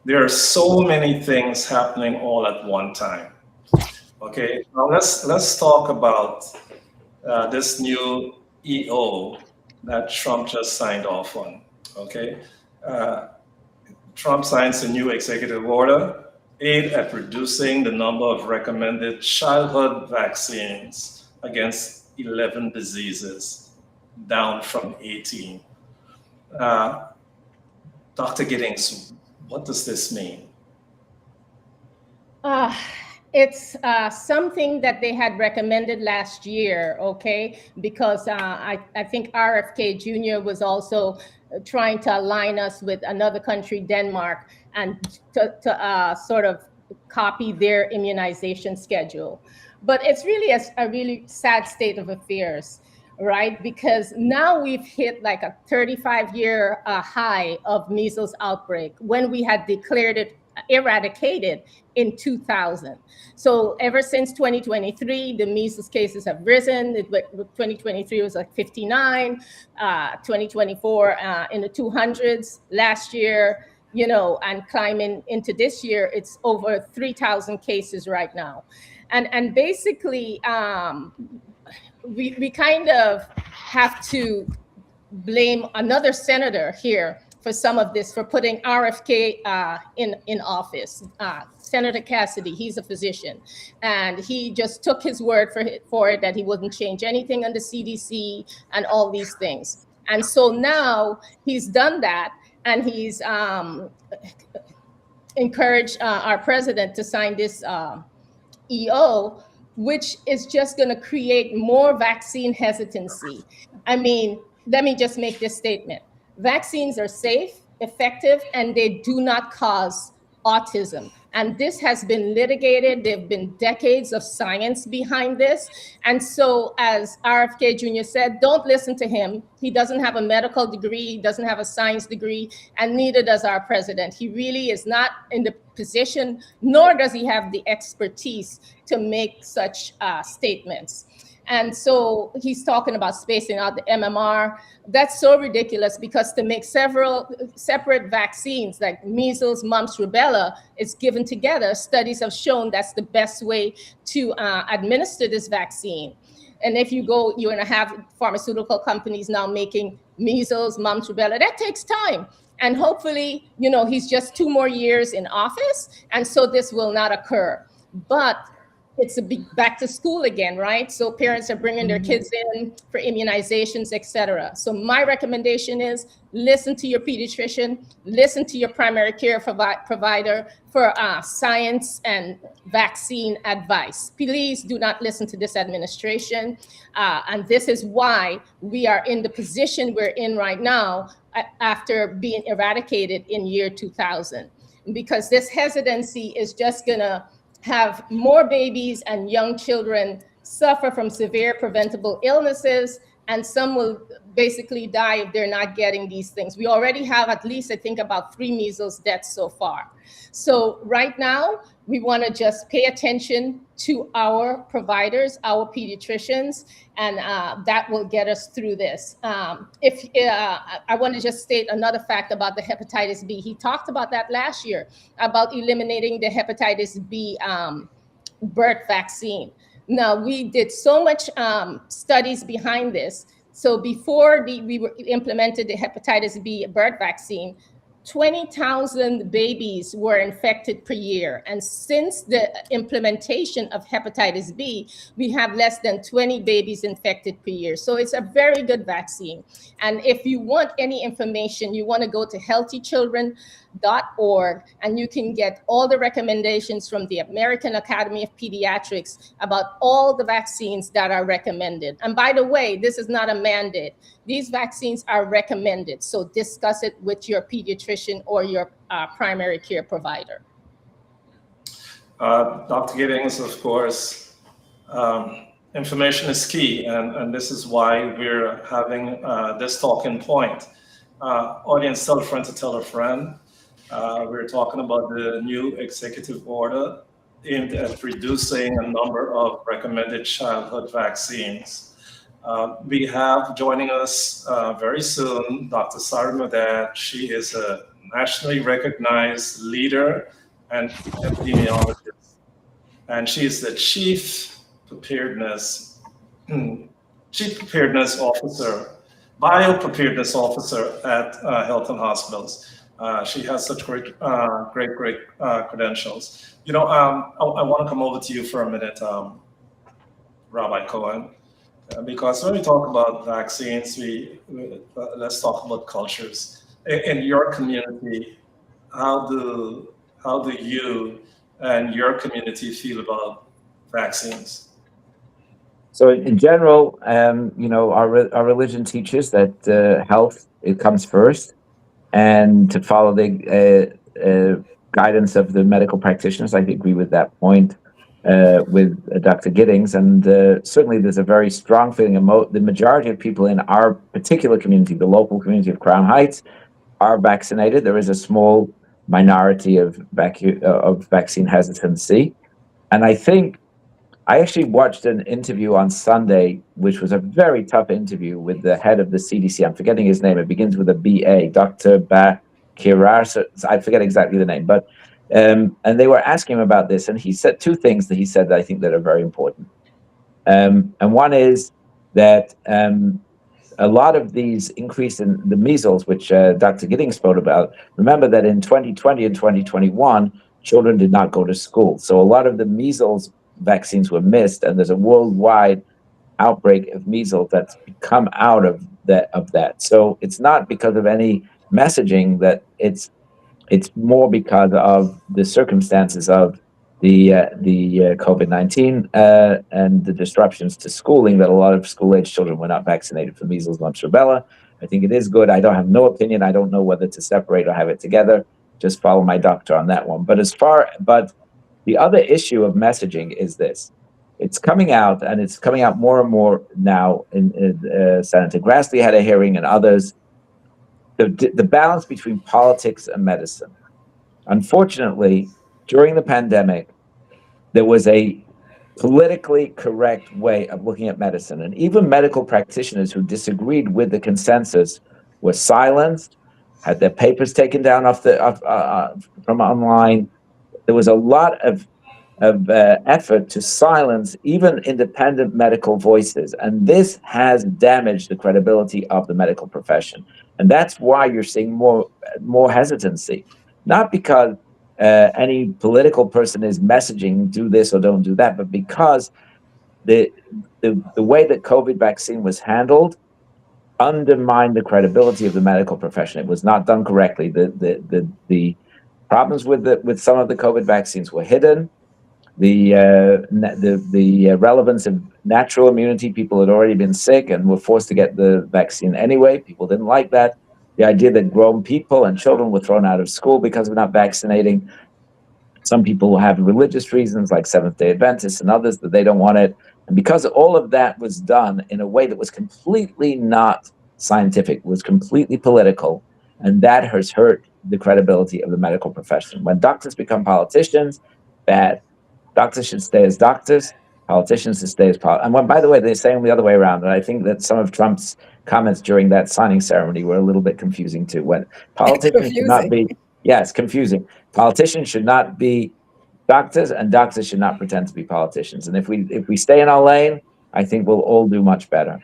There are so many things happening all at one time. Okay, now let's talk about this new EO that Trump just signed off on. Okay, Trump signs a new executive order aimed at reducing the number of recommended childhood vaccines against 11 diseases, down from 18. Dr. Giddings, what does this mean? It's something that they had recommended last year, okay? Because I think RFK Jr. was also trying to align us with another country, Denmark, and to sort of copy their immunization schedule. But it's really a really sad state of affairs, right? Because now we've hit like a 35-year high of measles outbreak when we had declared it eradicated in 2000. So ever since 2023, the measles cases have risen. 2023 was like 59, 2024 in the 200s. Last year, you know, and climbing into this year, it's over 3,000 cases right now. And basically, we kind of have to blame another senator here for some of this, for putting RFK in office. Senator Cassidy, he's a physician, and he just took his word for it that he wouldn't change anything on the CDC and all these things. And so now he's done that, and he's encouraged our president to sign this EO, which is just going to create more vaccine hesitancy. I mean, let me just make this statement. Vaccines are safe, effective, and they do not cause autism. And this has been litigated. There have been decades of science behind this. And so, as RFK Jr. said, don't listen to him. He doesn't have a medical degree, he doesn't have a science degree, and neither does our president. He really is not in the position, nor does he have the expertise to make such statements. And so he's talking about spacing out the MMR. That's so ridiculous, because to make several separate vaccines like measles, mumps, rubella, it's given together. Studies have shown that's the best way to administer this vaccine. And if you go, you're going to have pharmaceutical companies now making measles, mumps, rubella. That takes time. And hopefully, you know, he's just 2 more years in office, and so this will not occur. But it's a big back to school again, right? So parents are bringing their kids in for immunizations, et cetera. So my recommendation is listen to your pediatrician, listen to your primary care provider for science and vaccine advice. Please do not listen to this administration. And this is why we are in the position we're in right now after being eradicated in year 2000. Because this hesitancy is just gonna have more babies and young children suffer from severe preventable illnesses, and some will basically die if they're not getting these things. We already have at least, I think, about 3 measles deaths so far. So right now, we want to just pay attention to our providers, our pediatricians, and that will get us through this. I want to just state another fact about the hepatitis B. He talked about that last year, about eliminating the hepatitis B birth vaccine. Now, we did so much studies behind this. So before we implemented the hepatitis B birth vaccine, 20,000 babies were infected per year. And since the implementation of hepatitis B, we have less than 20 babies infected per year. So it's a very good vaccine. And if you want any information, you want to go to healthychildren.org, and you can get all the recommendations from the American Academy of Pediatrics about all the vaccines that are recommended. And by the way, this is not a mandate. These vaccines are recommended. So discuss it with your pediatrician or your primary care provider. Dr. Giddings, of course, information is key, and this is why we're having this talking point. Audience, tell a friend to tell a friend. We're talking about the new executive order aimed at reducing a number of recommended childhood vaccines. We have joining us very soon Dr. Sara Madad. She is a nationally recognized leader and epidemiologist, and she is the preparedness chief preparedness officer, biopreparedness officer at Hilton Hospitals. She has such great credentials. I want to come over to you for a minute, Rabbi Cohen. Because when we talk about vaccines, let's talk about cultures. In your community, how do you and your community feel about vaccines? So in general, our religion teaches that health, it comes first, and to follow the guidance of the medical practitioners. I agree with that point with Dr. Giddings, and certainly there's a very strong feeling. The majority of people in our particular community, the local community of Crown Heights, are vaccinated. There is a small minority of vaccine hesitancy, and I actually watched an interview on Sunday, which was a very tough interview with the head of the CDC. I'm forgetting his name. It begins with a B.A., Dr. Bakirar. I forget exactly the name, but and they were asking him about this, and he said two things that he said that I think that are very important. And one is that a lot of these increase in the measles, which Dr. Giddings spoke about, remember that in 2020 and 2021, children did not go to school. So a lot of the measles vaccines were missed, and there's a worldwide outbreak of measles that's come out of that. So it's not because of any messaging that it's more because of the circumstances of the COVID-19 and the disruptions to schooling, that a lot of school-age children were not vaccinated for measles, mumps, rubella. I think it is good. I don't have no opinion. I don't know whether to separate or have it together. Just follow my doctor on that one. But the other issue of messaging is this. It's coming out, and it's coming out more and more now. Senator Grassley had a hearing, and others. The balance between politics and medicine. Unfortunately, during the pandemic, there was a politically correct way of looking at medicine, and even medical practitioners who disagreed with the consensus were silenced, had their papers taken down from online. There was a lot of effort to silence even independent medical voices. And this has damaged the credibility of the medical profession. And that's why you're seeing more hesitancy, not because any political person is messaging, do this or don't do that, but because the way that COVID vaccine was handled undermined the credibility of the medical profession. It was not done correctly. The problems with some of the COVID vaccines were hidden. The relevance of natural immunity, people had already been sick and were forced to get the vaccine anyway. People didn't like that. The idea that grown people and children were thrown out of school because of not vaccinating. Some people have religious reasons, like Seventh-day Adventists and others, that they don't want it. And because all of that was done in a way that was completely not scientific, was completely political, and that has hurt the credibility of the medical profession. When doctors become politicians, bad. Doctors should stay as doctors, politicians should stay as politicians. And by the way, they're saying the other way around. And I think that some of Trump's comments during that signing ceremony were a little bit confusing too. When politicians should not be, yes, confusing. Politicians should not be doctors, and doctors should not pretend to be politicians. And if we stay in our lane, I think we'll all do much better.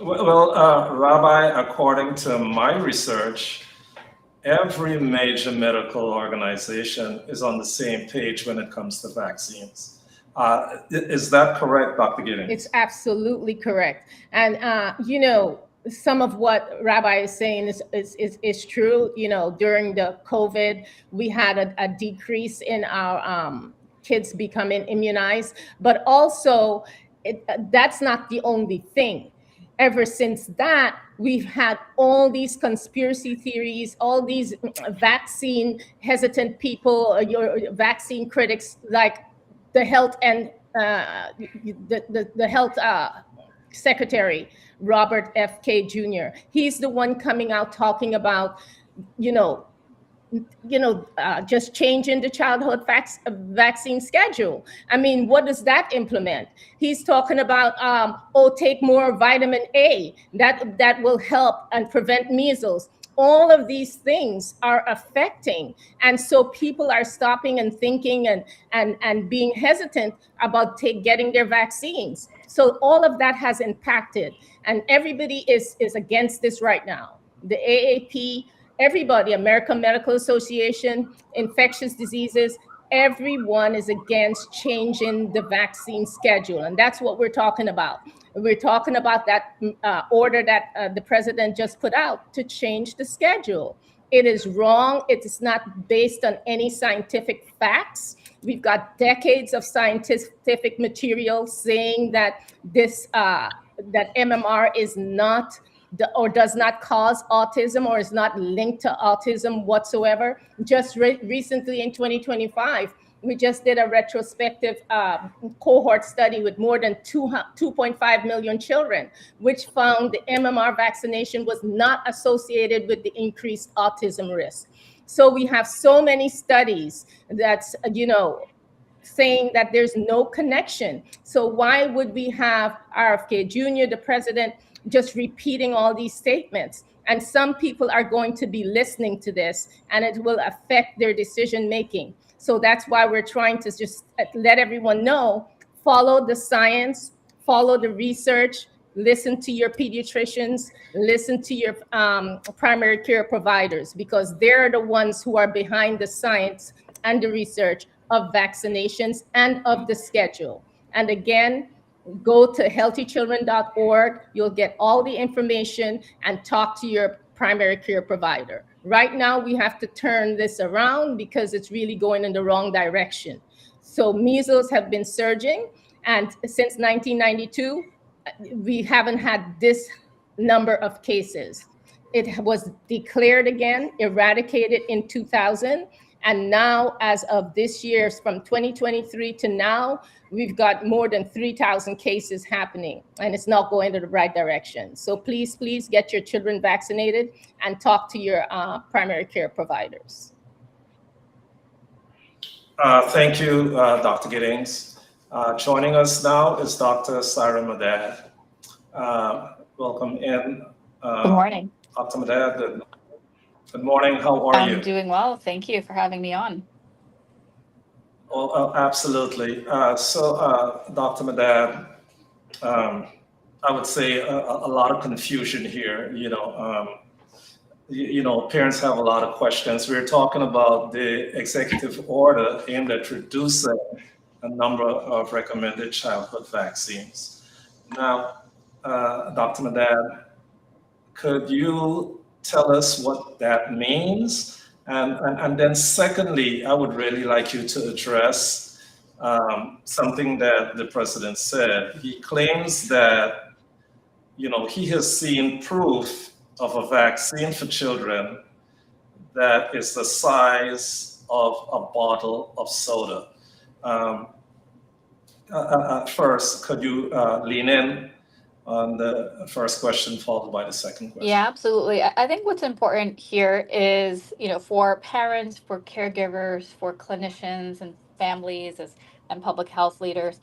Well, Rabbi, according to my research, every major medical organization is on the same page when it comes to vaccines. Is that correct, Dr. Giddings? It's absolutely correct. And, some of what Rabbi is saying is true. During the COVID, we had a decrease in our kids becoming immunized, but also that's not the only thing. Ever since that, we've had all these conspiracy theories, all these vaccine hesitant people, your vaccine critics, like the health and the health secretary, Robert F. K. Jr. He's the one coming out talking about, just changing the childhood vaccine schedule. I mean, what does that implement? He's talking about, take more vitamin A. That will help and prevent measles. All of these things are affecting, and so people are stopping and thinking and being hesitant about getting their vaccines. So all of that has impacted, and everybody is against this right now. The AAP, everybody, American Medical Association, infectious diseases, everyone is against changing the vaccine schedule. And that's what we're talking about. We're talking about that order that the president just put out to change the schedule. It is wrong. It is not based on any scientific facts. We've got decades of scientific material saying that that MMR is not or does not cause autism or is not linked to autism whatsoever. Just recently in 2025, we just did a retrospective cohort study with more than 2.5 million children, which found the MMR vaccination was not associated with the increased autism risk. So we have so many studies that's, saying that there's no connection. So why would we have RFK Jr., the president, just repeating all these statements? And some people are going to be listening to this, and it will affect their decision making. So that's why we're trying to just let everyone know, follow the science, follow the research, listen to your pediatricians, listen to your primary care providers, because they're the ones who are behind the science and the research of vaccinations and of the schedule. And again, go to healthychildren.org. You'll get all the information and talk to your primary care provider. Right now, we have to turn this around because it's really going in the wrong direction. So measles have been surging, and since 1992, we haven't had this number of cases. It was declared again, eradicated in 2000. And now, as of this year, from 2023 to now, we've got more than 3,000 cases happening, and it's not going in the right direction. So please, please get your children vaccinated and talk to your primary care providers. Thank you, Dr. Giddings. Joining us now is Dr. Sarah Madad. Welcome in. Good morning. Dr. Madad, good morning. How are you? I'm doing well. Thank you for having me on. Oh, absolutely. Dr. Madad, I would say a lot of confusion here. Parents have a lot of questions. We're talking about the executive order aimed at reducing a number of recommended childhood vaccines. Now, Dr. Madad, could you tell us what that means? And then secondly, I would really like you to address something that the president said. He claims that, he has seen proof of a vaccine for children that is the size of a bottle of soda. First, could you lean in on the first question followed by the second question? Yeah, absolutely. I think what's important here is, for parents, for caregivers, for clinicians and families and public health leaders,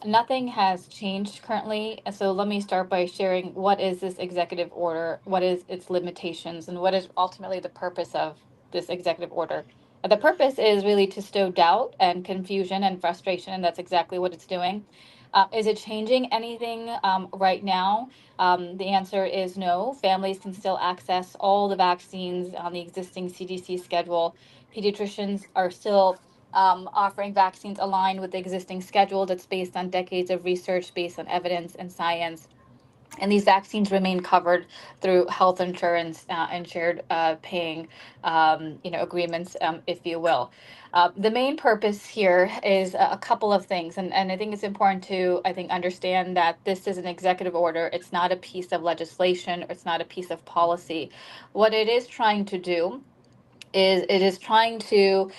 nothing has changed currently. So let me start by sharing what is this executive order, what is its limitations, and what is ultimately the purpose of this executive order. The purpose is really to stow doubt and confusion and frustration, and that's exactly what it's doing. Is it changing anything right now? The answer is no. Families can still access all the vaccines on the existing CDC schedule. Pediatricians are still offering vaccines aligned with the existing schedule that's based on decades of research, based on evidence and science. And these vaccines remain covered through health insurance and shared paying, agreements, if you will. The main purpose here is a couple of things, and I think it's important to, understand that this is an executive order. It's not a piece of legislation, or it's not a piece of policy. What it is trying to do is it is trying to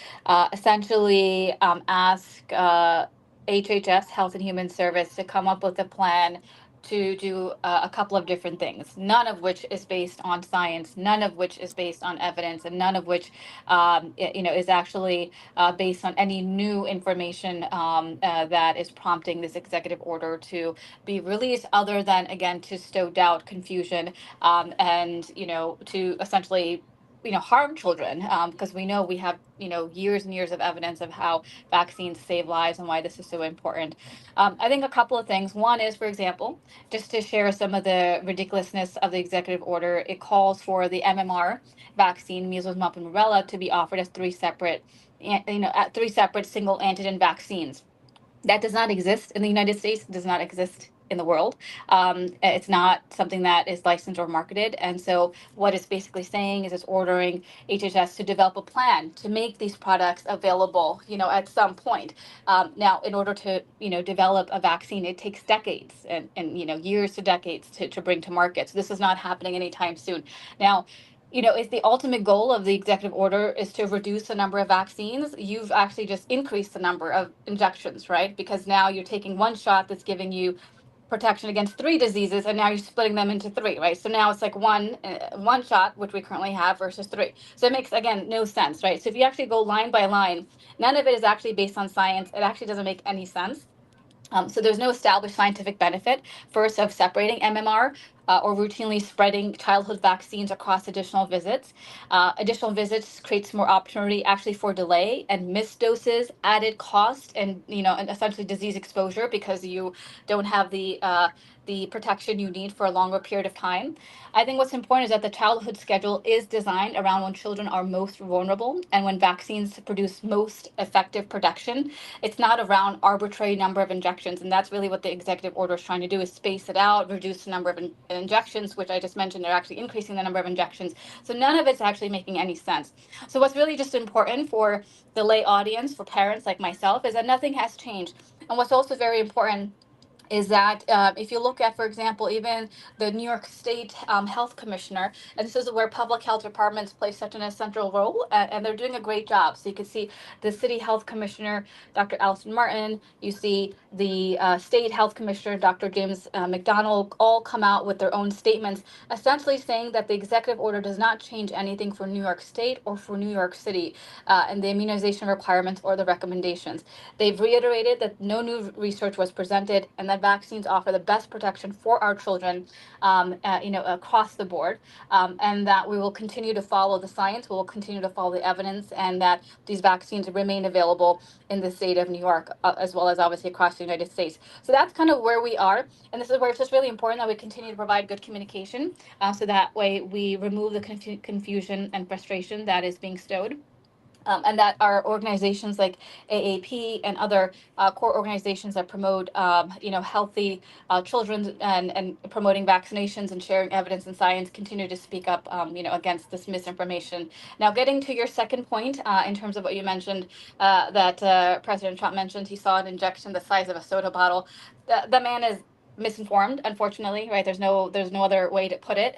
essentially ask HHS, Health and Human Service, to come up with a plan to do a couple of different things, none of which is based on science, none of which is based on evidence, and none of which is actually based on any new information that is prompting this executive order to be released, other than, again, to stow doubt, confusion, and to essentially harm children, because we know we have years and years of evidence of how vaccines save lives and why this is so important. I think a couple of things. One is, for example, just to share some of the ridiculousness of the executive order, it calls for the MMR vaccine, measles, mumps, and rubella, to be offered as three separate single antigen vaccines. That does not exist in the United States, does not exist in the world. It's not something that is licensed or marketed. And so what it's basically saying is it's ordering HHS to develop a plan to make these products available, at some point. Now, in order to, develop a vaccine, it takes decades and years to decades to bring to market. So this is not happening anytime soon. Now, if the ultimate goal of the executive order is to reduce the number of vaccines, you've actually just increased the number of injections, right? Because now you're taking one shot that's giving you protection against 3 diseases, and now you're splitting them into 3, right? So now it's like one shot, which we currently have, versus 3. So it makes, again, no sense, right? So if you actually go line by line, none of it is actually based on science. It actually doesn't make any sense. So there's no established scientific benefit, first, of separating MMR or routinely spreading childhood vaccines across additional visits. Additional visits creates more opportunity actually for delay and missed doses, added cost, and and essentially disease exposure, because you don't have the protection you need for a longer period of time. I think what's important is that the childhood schedule is designed around when children are most vulnerable and when vaccines produce most effective protection. It's not around arbitrary number of injections, and that's really what the executive order is trying to do, is space it out, reduce the number of injections, which I just mentioned. They're actually increasing the number of injections. So none of it's actually making any sense. So what's really just important for the lay audience, for parents like myself, is that nothing has changed. And what's also very important is that if you look at, for example, even the New York State Health Commissioner, and this is where public health departments play such an essential role, and they're doing a great job. So you can see the City Health Commissioner, Dr. Alison Martin, you see the State Health Commissioner, Dr. James McDonald, all come out with their own statements, essentially saying that the executive order does not change anything for New York State or for New York City and the immunization requirements or the recommendations. They've reiterated that no new research was presented and that vaccines offer the best protection for our children, across the board, and that we will continue to follow the science, we will continue to follow the evidence, and that these vaccines remain available in the state of New York, as well as obviously across the United States. So that's kind of where we are, and this is where it's just really important that we continue to provide good communication, so that way we remove the confusion and frustration that is being stowed. And that our organizations like AAP and other core organizations that promote, healthy children and promoting vaccinations and sharing evidence and science continue to speak up, against this misinformation. Now, getting to your second point, in terms of what you mentioned, that President Trump mentioned, he saw an injection the size of a soda bottle. The man is misinformed, unfortunately, right? There's no other way to put it.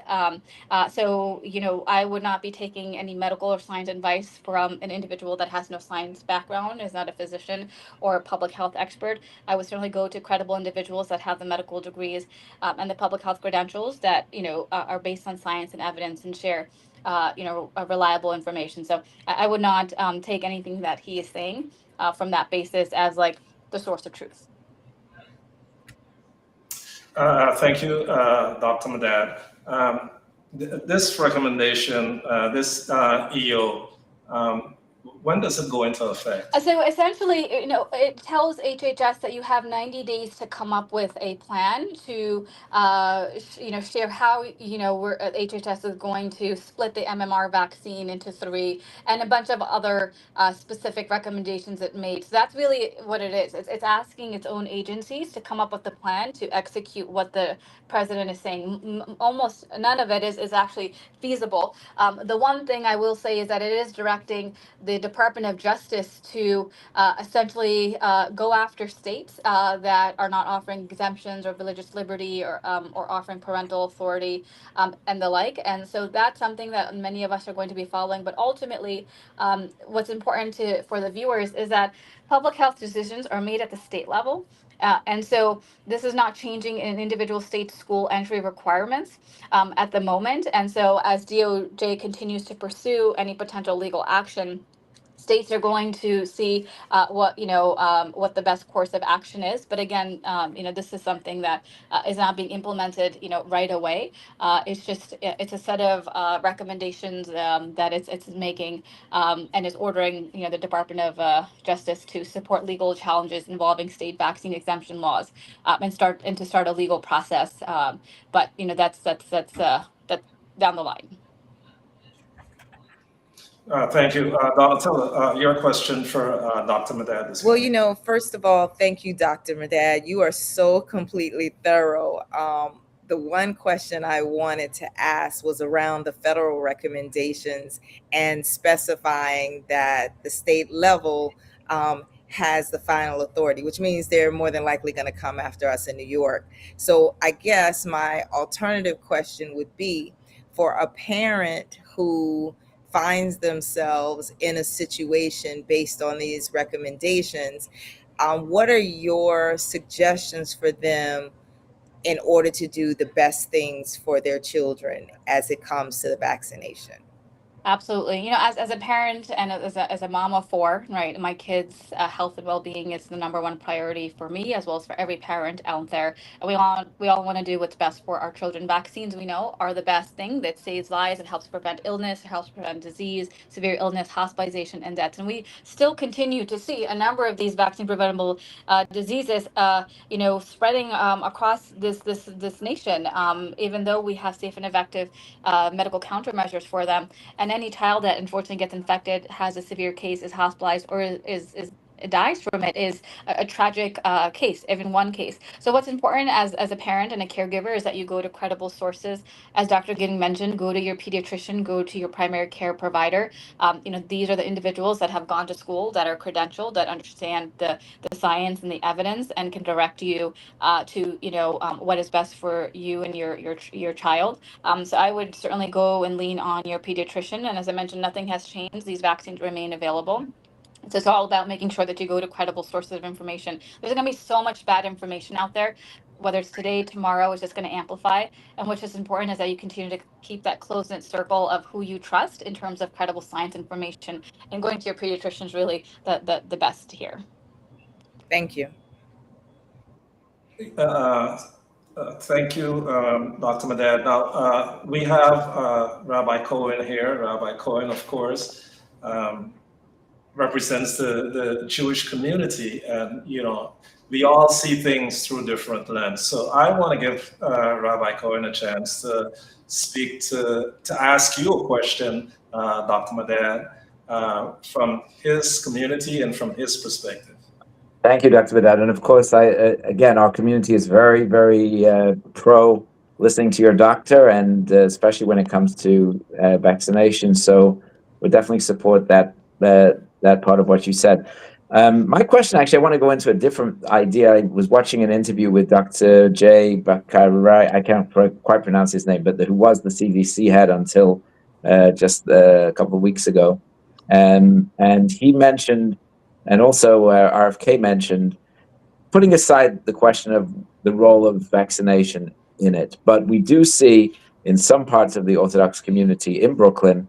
So, I would not be taking any medical or science advice from an individual that has no science background, is not a physician or a public health expert. I would certainly go to credible individuals that have the medical degrees and the public health credentials that, are based on science and evidence and share, reliable information. So I would not take anything that he is saying from that basis as like the source of truth. Thank you, Dr. Madad. This recommendation, this EO, when does it go into effect? So essentially, it tells HHS that you have 90 days to come up with a plan to, share how, HHS is going to split the MMR vaccine into 3 and a bunch of other specific recommendations it made. So that's really what it is. It's asking its own agencies to come up with a plan to execute what the president is saying. Almost none of it is actually feasible. The one thing I will say is that it is directing the Department of Justice to essentially go after states that are not offering exemptions or religious liberty or offering parental authority and the like. And so that's something that many of us are going to be following. But ultimately, what's important for the viewers is that public health decisions are made at the state level. And so this is not changing in individual state school entry requirements at the moment. And so as DOJ continues to pursue any potential legal action, states are going to see what the best course of action is. But again, this is something that is not being implemented, right away. It's a set of recommendations that it's making and is ordering, the Department of Justice to support legal challenges involving state vaccine exemption laws and to start a legal process. But that's down the line. Thank you. Donatella, your question for Dr. Medad this Well, morning. first of all, thank you, Dr. Medad. You are so completely thorough. The one question I wanted to ask was around the federal recommendations and specifying that the state level has the final authority, which means they're more than likely going to come after us in New York. So I guess my alternative question would be for a parent who finds themselves in a situation based on these recommendations, what are your suggestions for them in order to do the best things for their children as it comes to the vaccination? Absolutely. As a parent and as a mom of four, right, my kids' health and well-being is the number one priority for me as well as for every parent out there. And we all want to do what's best for our children. Vaccines, we know, are the best thing that saves lives. It helps prevent illness, it helps prevent disease, severe illness, hospitalization, and deaths. And we still continue to see a number of these vaccine preventable diseases, spreading across this nation, even though we have safe and effective medical countermeasures for them. And any child that unfortunately gets infected, has a severe case, is hospitalized, or is dies from it is a tragic case, even one case. So what's important as a parent and a caregiver is that you go to credible sources. As Dr. Giddings mentioned, go to your pediatrician, go to your primary care provider. These are the individuals that have gone to school, that are credentialed, that understand the science and the evidence, and can direct you to what is best for you and your child. So I would certainly go and lean on your pediatrician. And as I mentioned, nothing has changed. These vaccines remain available. So it's all about making sure that you go to credible sources of information. There's going to be so much bad information out there, whether it's today, tomorrow, it's just going to amplify. And which is important is that you continue to keep that close-knit circle of who you trust in terms of credible science information. And going to your pediatrician is really the best here. Thank you. Thank you, Dr. Medad. Now, we have Rabbi Cohen here. Rabbi Cohen, of course, represents the Jewish community, and we all see things through different lenses. So I want to give Rabbi Cohen a chance to speak to ask you a question, Dr. Medad, from his community and from his perspective. Thank you, Dr. Vedad. And of course, again, our community is very, very pro listening to your doctor, and especially when it comes to vaccination. So we definitely support that part of what you said. My question, actually, I want to go into a different idea. I was watching an interview with Dr. J. Bakarai, I can't quite pronounce his name, but who was the CDC head until just a couple of weeks ago. And he mentioned, and also RFK mentioned, putting aside the question of the role of vaccination in it, but we do see in some parts of the Orthodox community in Brooklyn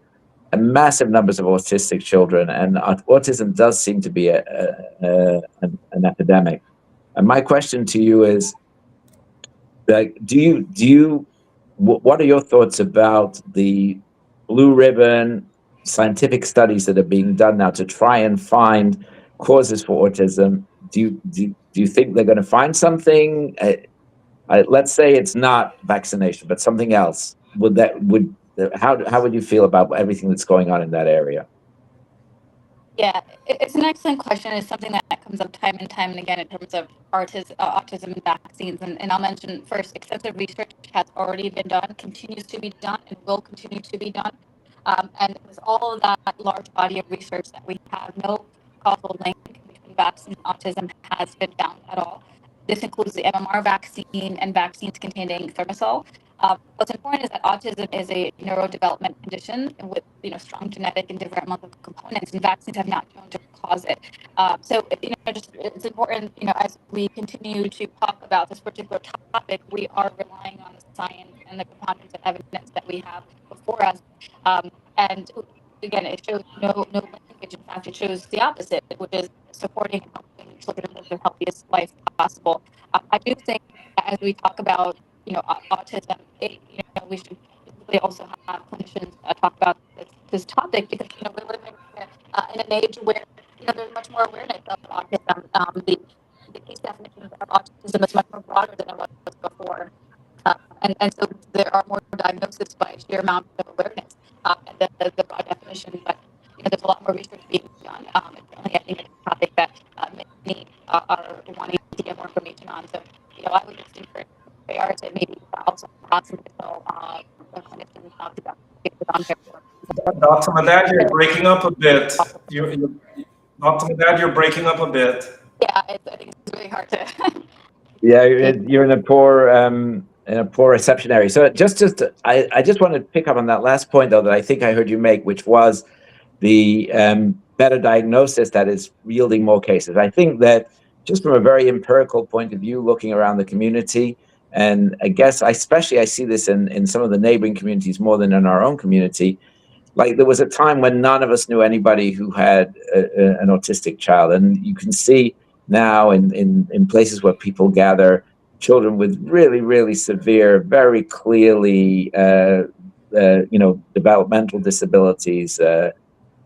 massive numbers of autistic children, and autism does seem to be an epidemic. And my question to you is, like, what are your thoughts about the blue ribbon scientific studies that are being done now to try and find causes for autism? Do you think they're going to find something? Let's say it's not vaccination, but something else. How would you feel about everything that's going on in that area? Yeah, it's an excellent question. It's something that comes up time and time and again in terms of autism and vaccines. And I'll mention first, extensive research has already been done, continues to be done, and will continue to be done And with all of that large body of research that we have, no causal link between vaccine and autism has been found at all. This includes the MMR vaccine and vaccines containing thimerosal. What's important is that autism is a neurodevelopment condition with strong genetic and developmental components, and vaccines have not shown to cause it. So it's important, as we continue to talk about this particular topic, we are relying on the science and the preponderance of evidence that we have before us. And again, it shows no linkage. In fact, it shows the opposite, which is supporting and helping children live their healthiest life possible. I do think as we talk about autism, we should really also have clinicians talk about this topic, because we're living in an age where there's much more awareness of autism. The case definition of autism is much more broader than it was before. And so there are more diagnoses by sheer amount of awareness, and the broad definition, but there's a lot more research being done. And certainly I think it's a topic that many are wanting to get more information on. So, I would just encourage JR to maybe also have some additional clinicians to get on here. Dr. Madad, you're breaking up a bit. Dr. Madad, you're breaking up a bit. Yeah, I think it's really hard to. Yeah, you're in a poor reception area. So I just want to pick up on that last point, though, that I think I heard you make, which was the better diagnosis that is yielding more cases. I think that just from a very empirical point of view, looking around the community, and I guess I see this in some of the neighboring communities more than in our own community. Like, there was a time when none of us knew anybody who had an autistic child, and you can see now in places where people gather, children with really, really severe, very clearly, developmental disabilities,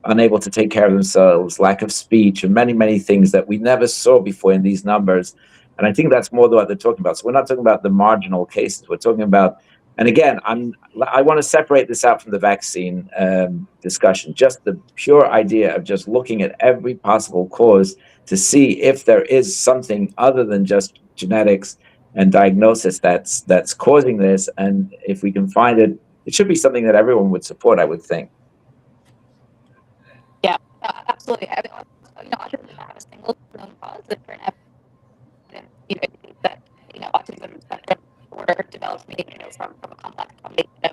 unable to take care of themselves, lack of speech, and many, many things that we never saw before in these numbers. And I think that's more what they're talking about. So we're not talking about the marginal cases. We're talking about, and again, I want to separate this out from the vaccine discussion, just the pure idea of just looking at every possible cause to see if there is something other than just genetics and diagnosis that's causing this. And if we can find it, it should be something that everyone would support, I would think. Yeah, absolutely. I mean, autism doesn't have a single known cause. Different evidence, that autism spectrum disorder develops from a complex combination of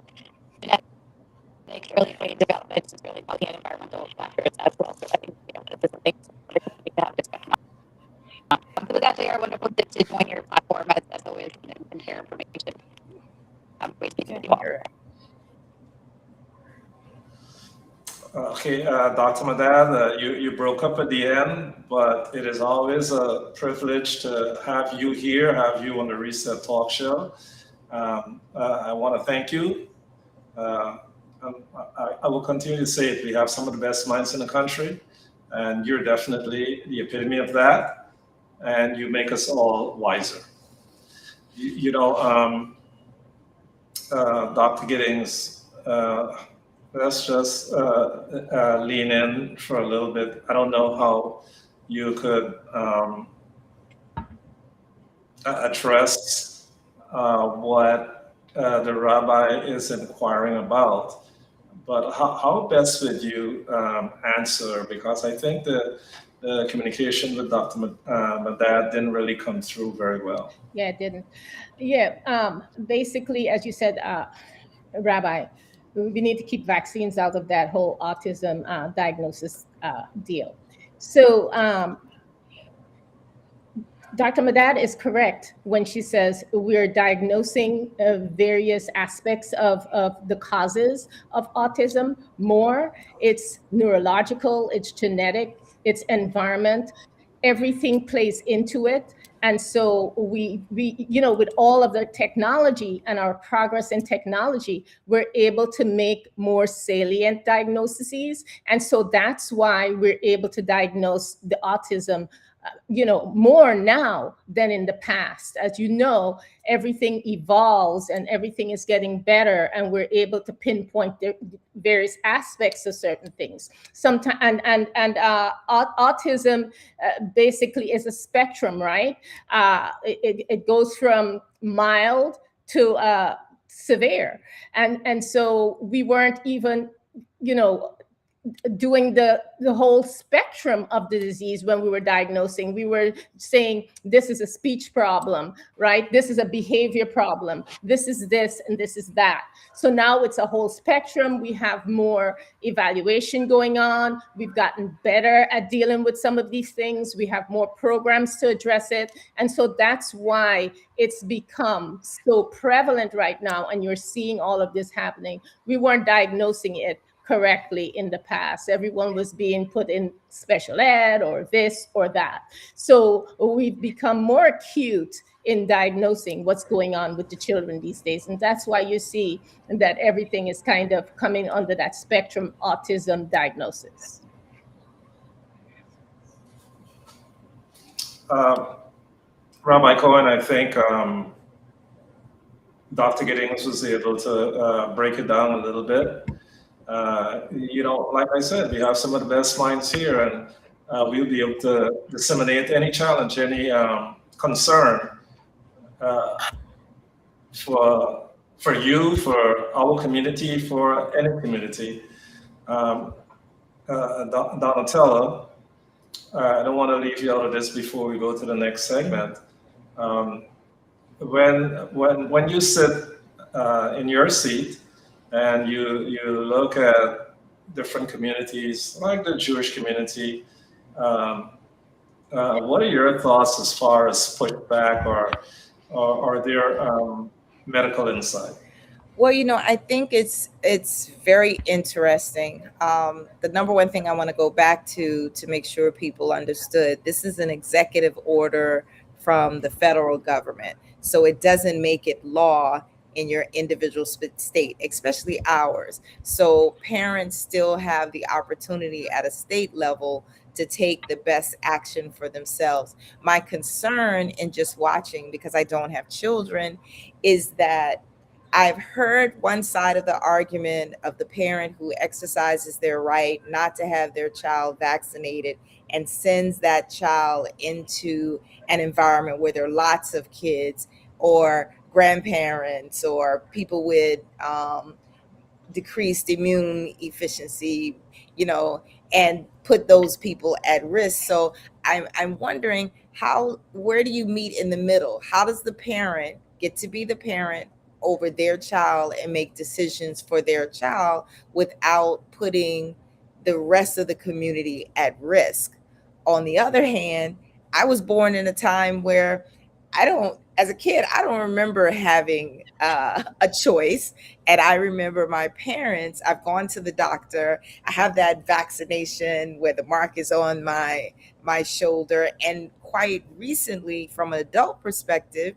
genetic, early brain development, as well as environmental factors as well. So I think this is something to have discussion on. So with that, JR, wonderful to join your platform as always and share information. Great speaking with you all. Okay, Dr. Madad, you broke up at the end, but it is always a privilege to have you here, have you on the Reset Talk Show. I want to thank you. I will continue to say it. We have some of the best minds in the country, and you're definitely the epitome of that, and you make us all wiser. Dr. Giddings, let's just lean in for a little bit. I don't know how you could address what the rabbi is inquiring about, but how best would you answer? Because I think the communication with Dr. Madad didn't really come through very well. Yeah, it didn't. Yeah, basically, as you said, Rabbi, we need to keep vaccines out of that whole autism diagnosis deal. So Dr. Madad is correct when she says we're diagnosing various aspects of the causes of autism more. It's neurological, it's genetic, it's environment. Everything plays into it. And so we with all of the technology and our progress in technology, we're able to make more salient diagnoses. And so that's why we're able to diagnose the autism more now than in the past. As you know, everything evolves and everything is getting better, and we're able to pinpoint the various aspects of certain things. Sometimes, and autism basically is a spectrum, right? It goes from mild to severe, and so we weren't even you know, doing the whole spectrum of the disease. When we were diagnosing, we were saying this is a speech problem, right? This is a behavior problem, this is this, and this is that. So now it's a whole spectrum. We have more evaluation going on. We've gotten better at dealing with some of these things. We have more programs to address it. And so that's why it's become so prevalent right now, and you're seeing all of this happening. We weren't diagnosing it correctly in the past. Everyone was being put in special ed or this or that. So we've become more acute in diagnosing what's going on with the children these days. And that's why you see that everything is kind of coming under that spectrum autism diagnosis. Rabbi Cohen, I think Dr. Giddings was able to break it down a little bit. Like I said, we have some of the best minds here, and we'll be able to disseminate any challenge, any concern for you, for our community, for any community. Donatella, I don't want to leave you out of this before we go to the next segment. When you sit in your seat and you look at different communities like the Jewish community, what are your thoughts as far as pushback or their medical insight? Well, I think it's very interesting. The number one thing I want to go back to make sure people understood, this is an executive order from the federal government. So it doesn't make it law in your individual state, especially ours. So parents still have the opportunity at a state level to take the best action for themselves. My concern in just watching, because I don't have children, is that I've heard one side of the argument of the parent who exercises their right not to have their child vaccinated and sends that child into an environment where there are lots of kids or grandparents or people with decreased immune efficiency, and put those people at risk. So I'm wondering where do you meet in the middle? How does the parent get to be the parent over their child and make decisions for their child without putting the rest of the community at risk? On the other hand, I was born in a time where as a kid, I don't remember having a choice. And I remember my parents, I've gone to the doctor, I have that vaccination where the mark is on my shoulder. And quite recently, from an adult perspective,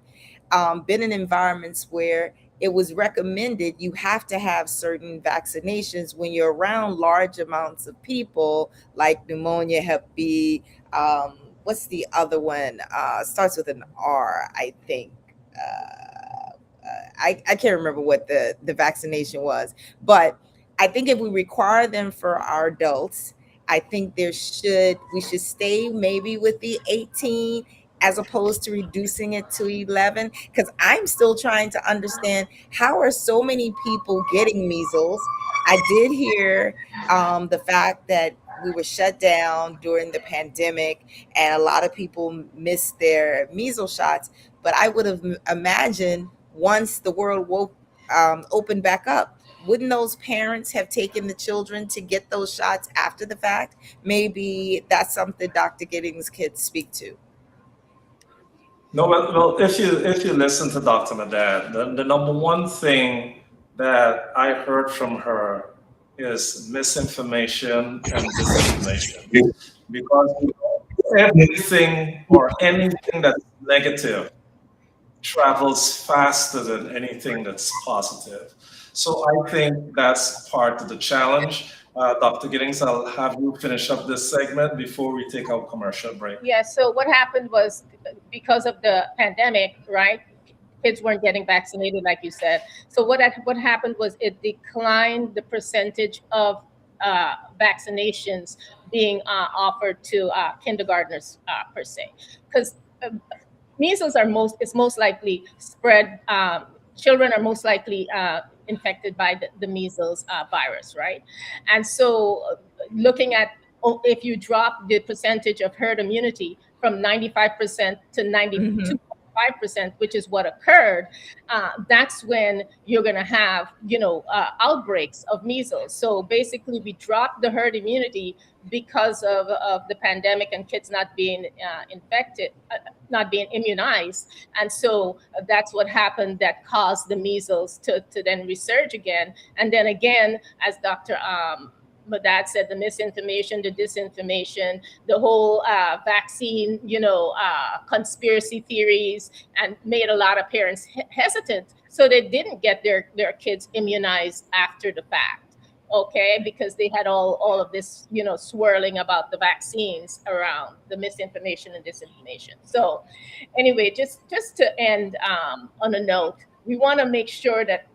been in environments where it was recommended you have to have certain vaccinations when you're around large amounts of people, like pneumonia, Hep B. What's the other one? Starts with an R, I think. I can't remember what the vaccination was, but I think if we require them for our adults, I think we should stay maybe with the 18 as opposed to reducing it to 11, because I'm still trying to understand how are so many people getting measles. I did hear the fact that we were shut down during the pandemic and a lot of people missed their measles shots. But I would have imagined once the world opened back up, wouldn't those parents have taken the children to get those shots after the fact? Maybe that's something Dr. Giddings could speak to. No, well, if you listen to Dr. Madad, the number one thing that I heard from her is misinformation and disinformation. Because everything or anything that's negative travels faster than anything that's positive. So I think that's part of the challenge. Dr. Giddings, I'll have you finish up this segment before we take our commercial break. Yeah, so what happened was because of the pandemic, right? Kids weren't getting vaccinated, like you said. So what happened was it declined the percentage of vaccinations being offered to kindergartners per se, because measles it's most likely spread. Children are most likely infected by the measles virus, right? And so looking at if you drop the percentage of herd immunity from 95% to 92.5%, which is what occurred, that's when you're going to have, outbreaks of measles. So basically, we dropped the herd immunity because of the pandemic and kids not being infected, not being immunized. And so that's what happened that caused the measles to then resurge again. And then again, as Dr. Madad said, the misinformation, the disinformation, the whole vaccine, conspiracy theories, and made a lot of parents hesitant. So they didn't get their kids immunized after the fact. Okay, because they had all of this, swirling about the vaccines around, the misinformation and disinformation. So anyway, just to end on a note, we want to make sure that,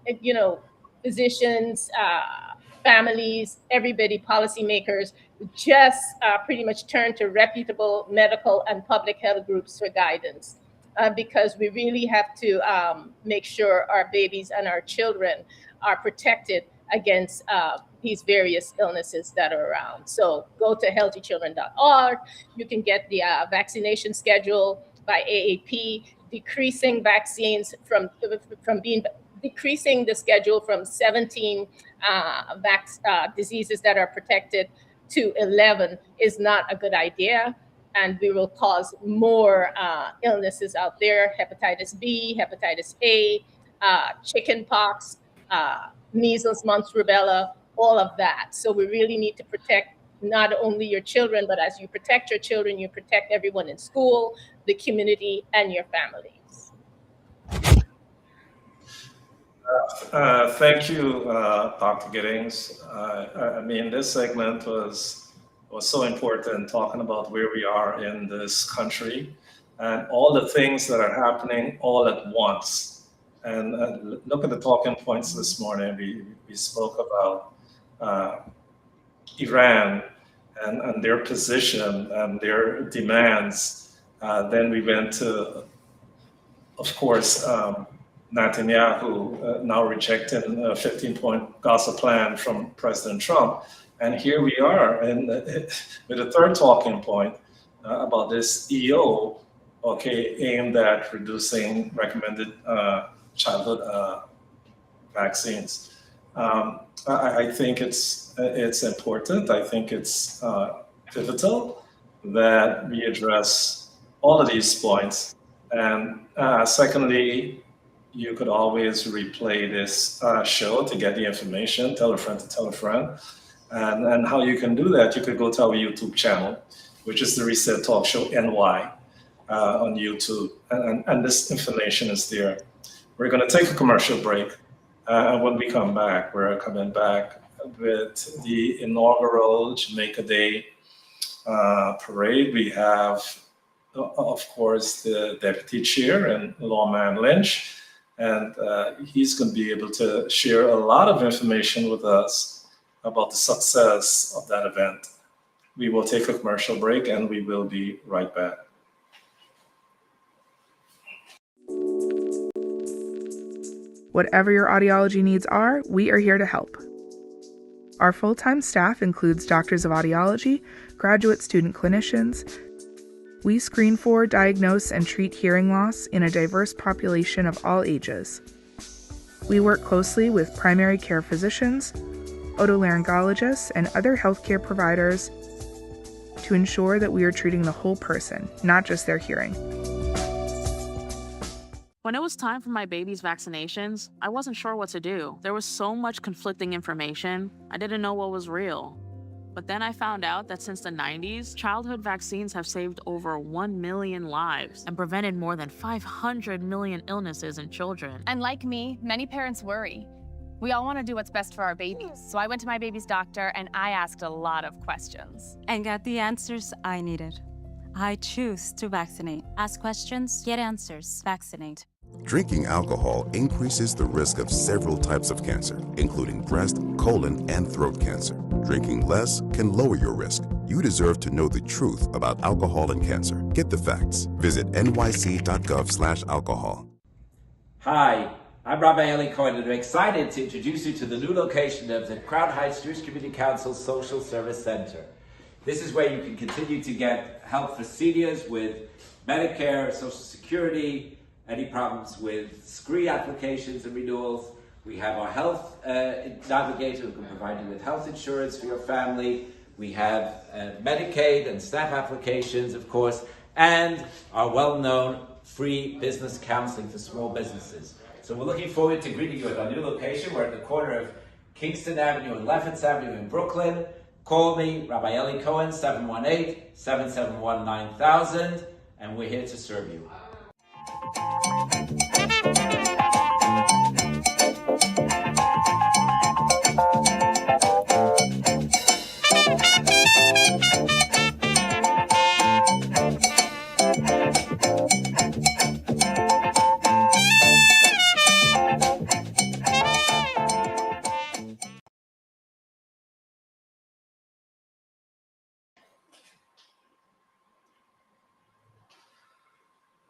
physicians, families, everybody, policymakers, just pretty much turn to reputable medical and public health groups for guidance. Because we really have to make sure our babies and our children are protected against these various illnesses that are around. So go to healthychildren.org. You can get the vaccination schedule by AAP, decreasing vaccines decreasing the schedule from 17 diseases that are protected to 11 is not a good idea. And we will cause more illnesses out there: hepatitis B, hepatitis A, chickenpox, measles, mumps, rubella, all of that. So we really need to protect not only your children, but as you protect your children, you protect everyone in school, the community, and your families. Thank you, Dr. Giddings. I mean, this segment was so important, talking about where we are in this country and all the things that are happening all at once. And look at the talking points this morning. We spoke about Iran and their position and their demands. Then we went to, of course, Netanyahu now rejecting a 15-point Gaza plan from President Trump. And here we are with a third talking point about this EO, aimed at reducing recommended childhood vaccines. I think it's important. I think it's pivotal that we address all of these points. And secondly, you could always replay this show to get the information, tell a friend to tell a friend. And how you can do that, you could go to our YouTube channel, which is the Reset Talk Show NY on YouTube. And this information is there. We're going to take a commercial break. And when we come back, we're coming back with the inaugural Jamaica Day parade. We have, of course, the deputy chair and Lawman Lynch. And he's going to be able to share a lot of information with us about the success of that event. We will take a commercial break and we will be right back. Whatever your audiology needs are, we are here to help. Our full-time staff includes doctors of audiology, graduate student clinicians. We screen for, diagnose, and treat hearing loss in a diverse population of all ages. We work closely with primary care physicians, otolaryngologists, and other healthcare providers to ensure that we are treating the whole person, not just their hearing. When it was time for my baby's vaccinations, I wasn't sure what to do. There was so much conflicting information. I didn't know what was real. But then I found out that since the 90s, childhood vaccines have saved over 1 million lives and prevented more than 500 million illnesses in children. And like me, many parents worry. We all want to do what's best for our babies. So I went to my baby's doctor and I asked a lot of questions. And got the answers I needed. I choose to vaccinate. Ask questions, get answers, vaccinate. Drinking alcohol increases the risk of several types of cancer, including breast, colon, and throat cancer. Drinking less can lower your risk. You deserve to know the truth about alcohol and cancer. Get the facts. Visit nyc.gov/alcohol. Hi, I'm Rabbi Eli Cohen, and I'm excited to introduce you to the new location of the Crown Heights Jewish Community Council Social Service Center. This is where you can continue to get help for seniors with Medicare, Social Security, any problems with SCREE applications and renewals. We have our health navigator who can provide you with health insurance for your family. We have Medicaid and SNAP applications, of course, and our well-known free business counseling for small businesses. So we're looking forward to greeting you at our new location. We're at the corner of Kingston Avenue and Lefferts Avenue in Brooklyn. Call me, Rabbi Eli Cohen, 718-771-9000, and we're here to serve you.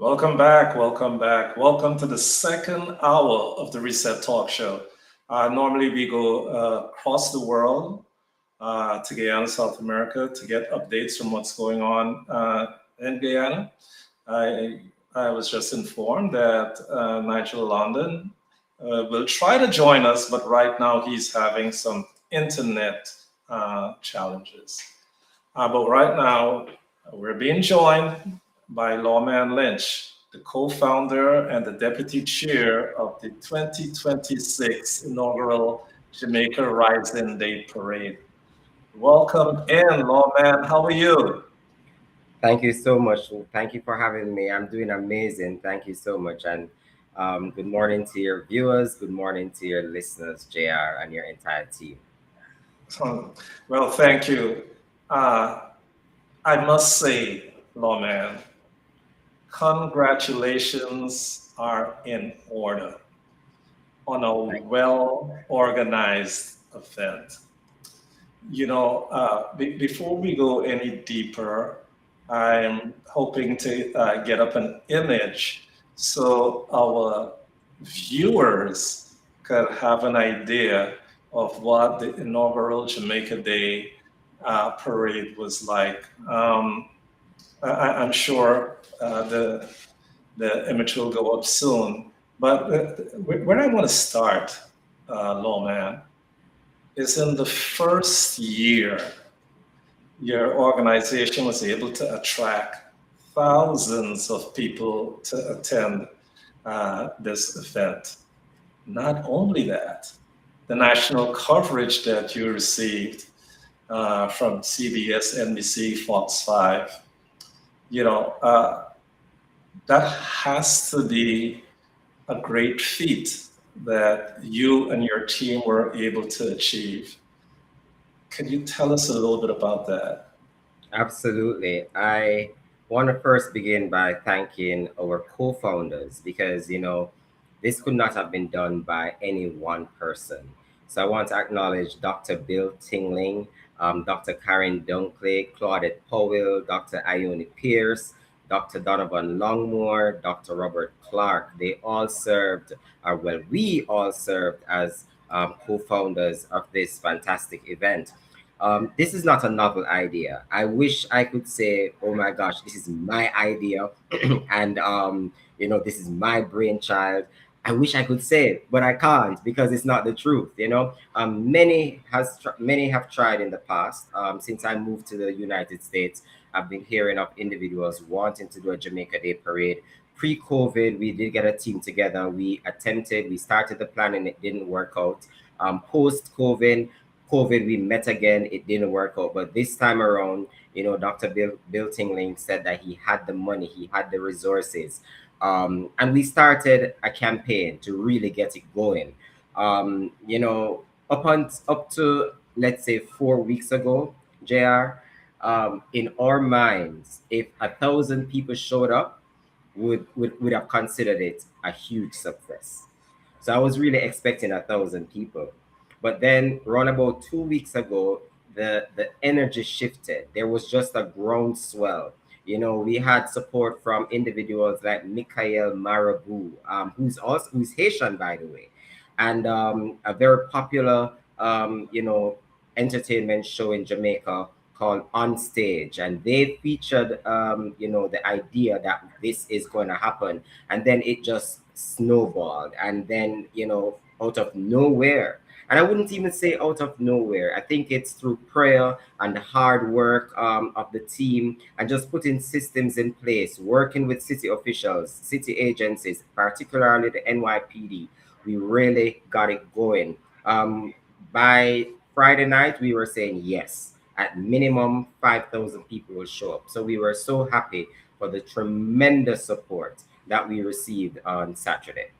Welcome back, welcome back. Welcome to the second hour of the Reset Talk Show. Normally we go across the world to Guyana, South America to get updates from what's going on in Guyana. I was just informed that Nigel London will try to join us, but right now he's having some internet challenges. But right now we're being joined by Lawman Lynch, the co-founder and the deputy chair of the 2026 inaugural Jamaica Rising Day Parade. Welcome in, Lawman. How are you? Thank you so much. Thank you for having me. I'm doing amazing. Thank you so much. And good morning to your viewers. Good morning to your listeners, JR, and your entire team. Well, thank you. I must say, Lawman, congratulations are in order on a well-organized event. You know, before we go any deeper, I'm hoping to get up an image so our viewers could have an idea of what the inaugural Jamaica Day parade was like. I'm sure the image will go up soon. But where I want to start, Lawman, is in the first year your organization was able to attract thousands of people to attend this event. Not only that, the national coverage that you received from CBS, NBC, Fox 5, that has to be a great feat that you and your team were able to achieve. Can you tell us a little bit about that? Absolutely. I want to first begin by thanking our co-founders because, this could not have been done by any one person. So I want to acknowledge Dr. Bill Tingling, Dr. Karen Dunkley, Claudette Powell, Dr. Ione Pierce, Dr. Donovan Longmore, Dr. Robert Clark. They all served, we all served as co-founders of this fantastic event. This is not a novel idea. I wish I could say, oh my gosh, this is my idea and, this is my brainchild. I wish I could say it, but I can't because it's not the truth. Many have tried in the past. Since I moved to the United States, I've been hearing of individuals wanting to do a Jamaica Day parade. Pre-COVID, we did get a team together. We started the plan and it didn't work out. Post-COVID, we met again. It didn't work out. But this time around, Dr. Bill Tingling said that he had the money, he had the resources. And we started a campaign to really get it going. Up to, let's say, 4 weeks ago, JR, in our minds, if 1,000 people showed up, would have considered it a huge success. So I was really expecting 1,000 people. But then around about 2 weeks ago, the energy shifted. There was just a groundswell. We had support from individuals like Michael Marabout, who's Haitian, by the way, and a very popular entertainment show in Jamaica called On Stage, and they featured the idea that this is going to happen, and then it just snowballed, and then out of nowhere. And I wouldn't even say out of nowhere. I think it's through prayer and the hard work of the team and just putting systems in place, working with city officials, city agencies, particularly the NYPD. We really got it going. By Friday night, we were saying yes. At minimum, 5,000 people will show up. So we were so happy for the tremendous support that we received on Saturday.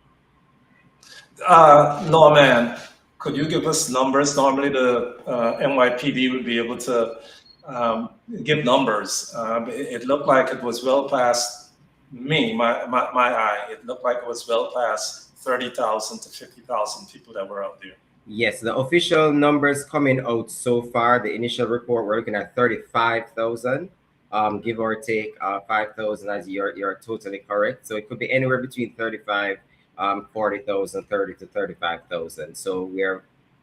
Norman, could you give us numbers? Normally, the NYPD would be able to give numbers. It looked like it was well past my eye. It looked like it was well past 30,000 to 50,000 people that were out there. Yes, the official numbers coming out so far, the initial report, we're looking at 35,000, give or take 5,000, as you're totally correct. So it could be anywhere between 35, 40,000, 30 to 35,000. So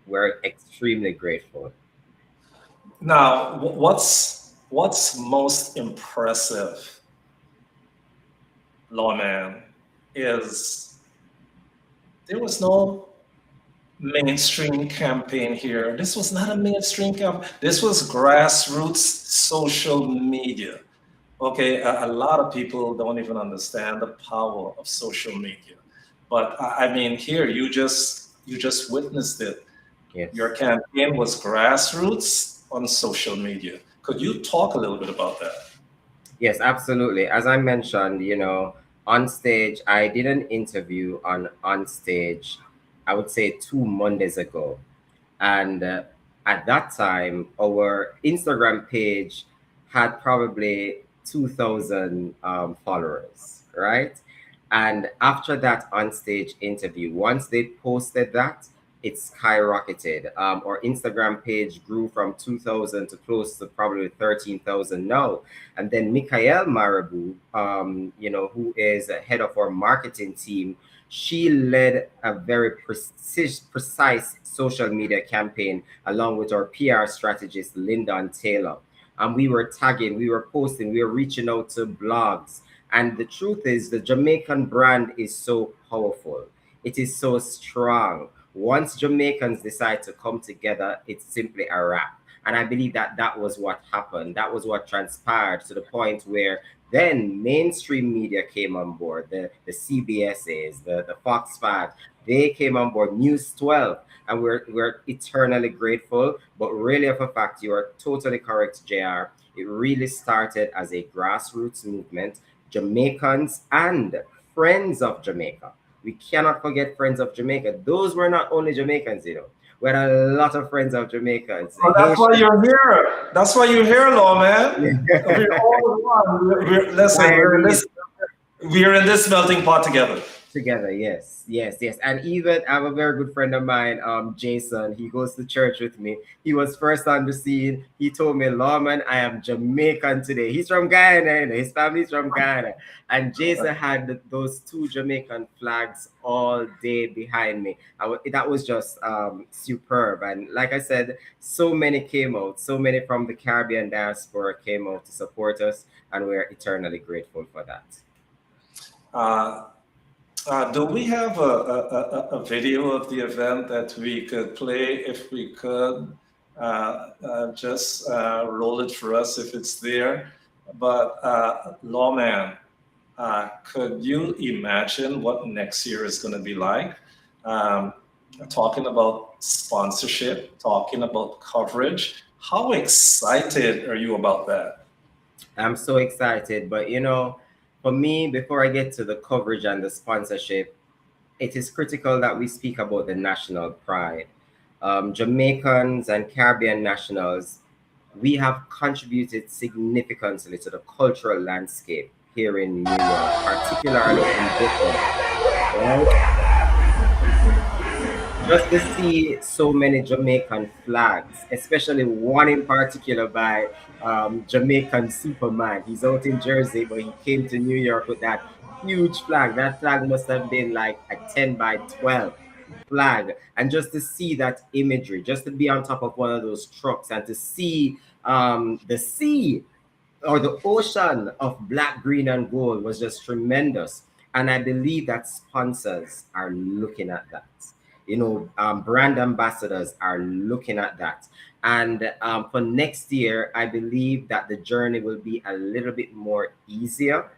we're extremely grateful. Now, what's most impressive, Lawman, is there was no mainstream campaign here. This was not a mainstream campaign. This was grassroots social media. Okay, a lot of people don't even understand the power of social media. But I mean, here you just witnessed it. Yes. Your campaign was grassroots on social media. Could you talk a little bit about that? Yes, absolutely. As I mentioned, on stage, I did an interview on stage, I would say 2 Mondays ago. And at that time, our Instagram page had probably 2,000 followers, right? And after that on stage interview, once they posted that, it skyrocketed. Our Instagram page grew from 2,000 to close to probably 13,000 now. And then Michael Marabout, who is head of our marketing team, she led a very precise social media campaign along with our PR strategist, Lyndon Taylor. And we were tagging, we were posting, we were reaching out to blogs. And the truth is, the Jamaican brand is so powerful. It is so strong. Once Jamaicans decide to come together, it's simply a wrap. And I believe that was what happened. That was what transpired to the point where then mainstream media came on board, the CBSs, the Fox 5, they came on board, News 12, and we're eternally grateful. But really, of a fact, you are totally correct, JR. It really started as a grassroots movement. Jamaicans and friends of Jamaica. We cannot forget friends of Jamaica. Those were not only Jamaicans, We had a lot of friends of Jamaicans. Well, that's why you're here. That's why you're here, Lawman. We're all one. We're in this melting pot together. Together, yes. And even I have a very good friend of mine, Jason. He goes to church with me. He was first on the scene. He told me, Lawman, I am Jamaican today. He's from Guyana, his family's from Guyana. And Jason had those 2 Jamaican flags all day behind me. That was just superb. And like I said, so many came out. So many from the Caribbean diaspora came out to support us. And we're eternally grateful for that. Do we have a video of the event that we could play? If we could, just roll it for us if it's there. But Lawman, could you imagine what next year is going to be like? Talking about sponsorship, talking about coverage. How excited are you about that? I'm so excited, but for me, before I get to the coverage and the sponsorship, it is critical that we speak about the national pride. Jamaicans and Caribbean nationals, we have contributed significantly to the cultural landscape here in New York, particularly in Brooklyn. Right? just to see so many Jamaican flags, especially one in particular by Jamaican Superman. He's out in Jersey, but he came to New York with that huge flag. That flag must have been like a 10 by 12 flag. And just to see that imagery, just to be on top of one of those trucks and to see the sea or the ocean of black, green, and gold was just tremendous. And I believe that sponsors are looking at that. Brand ambassadors are looking at that. And for next year, I believe that the journey will be a little bit more easier,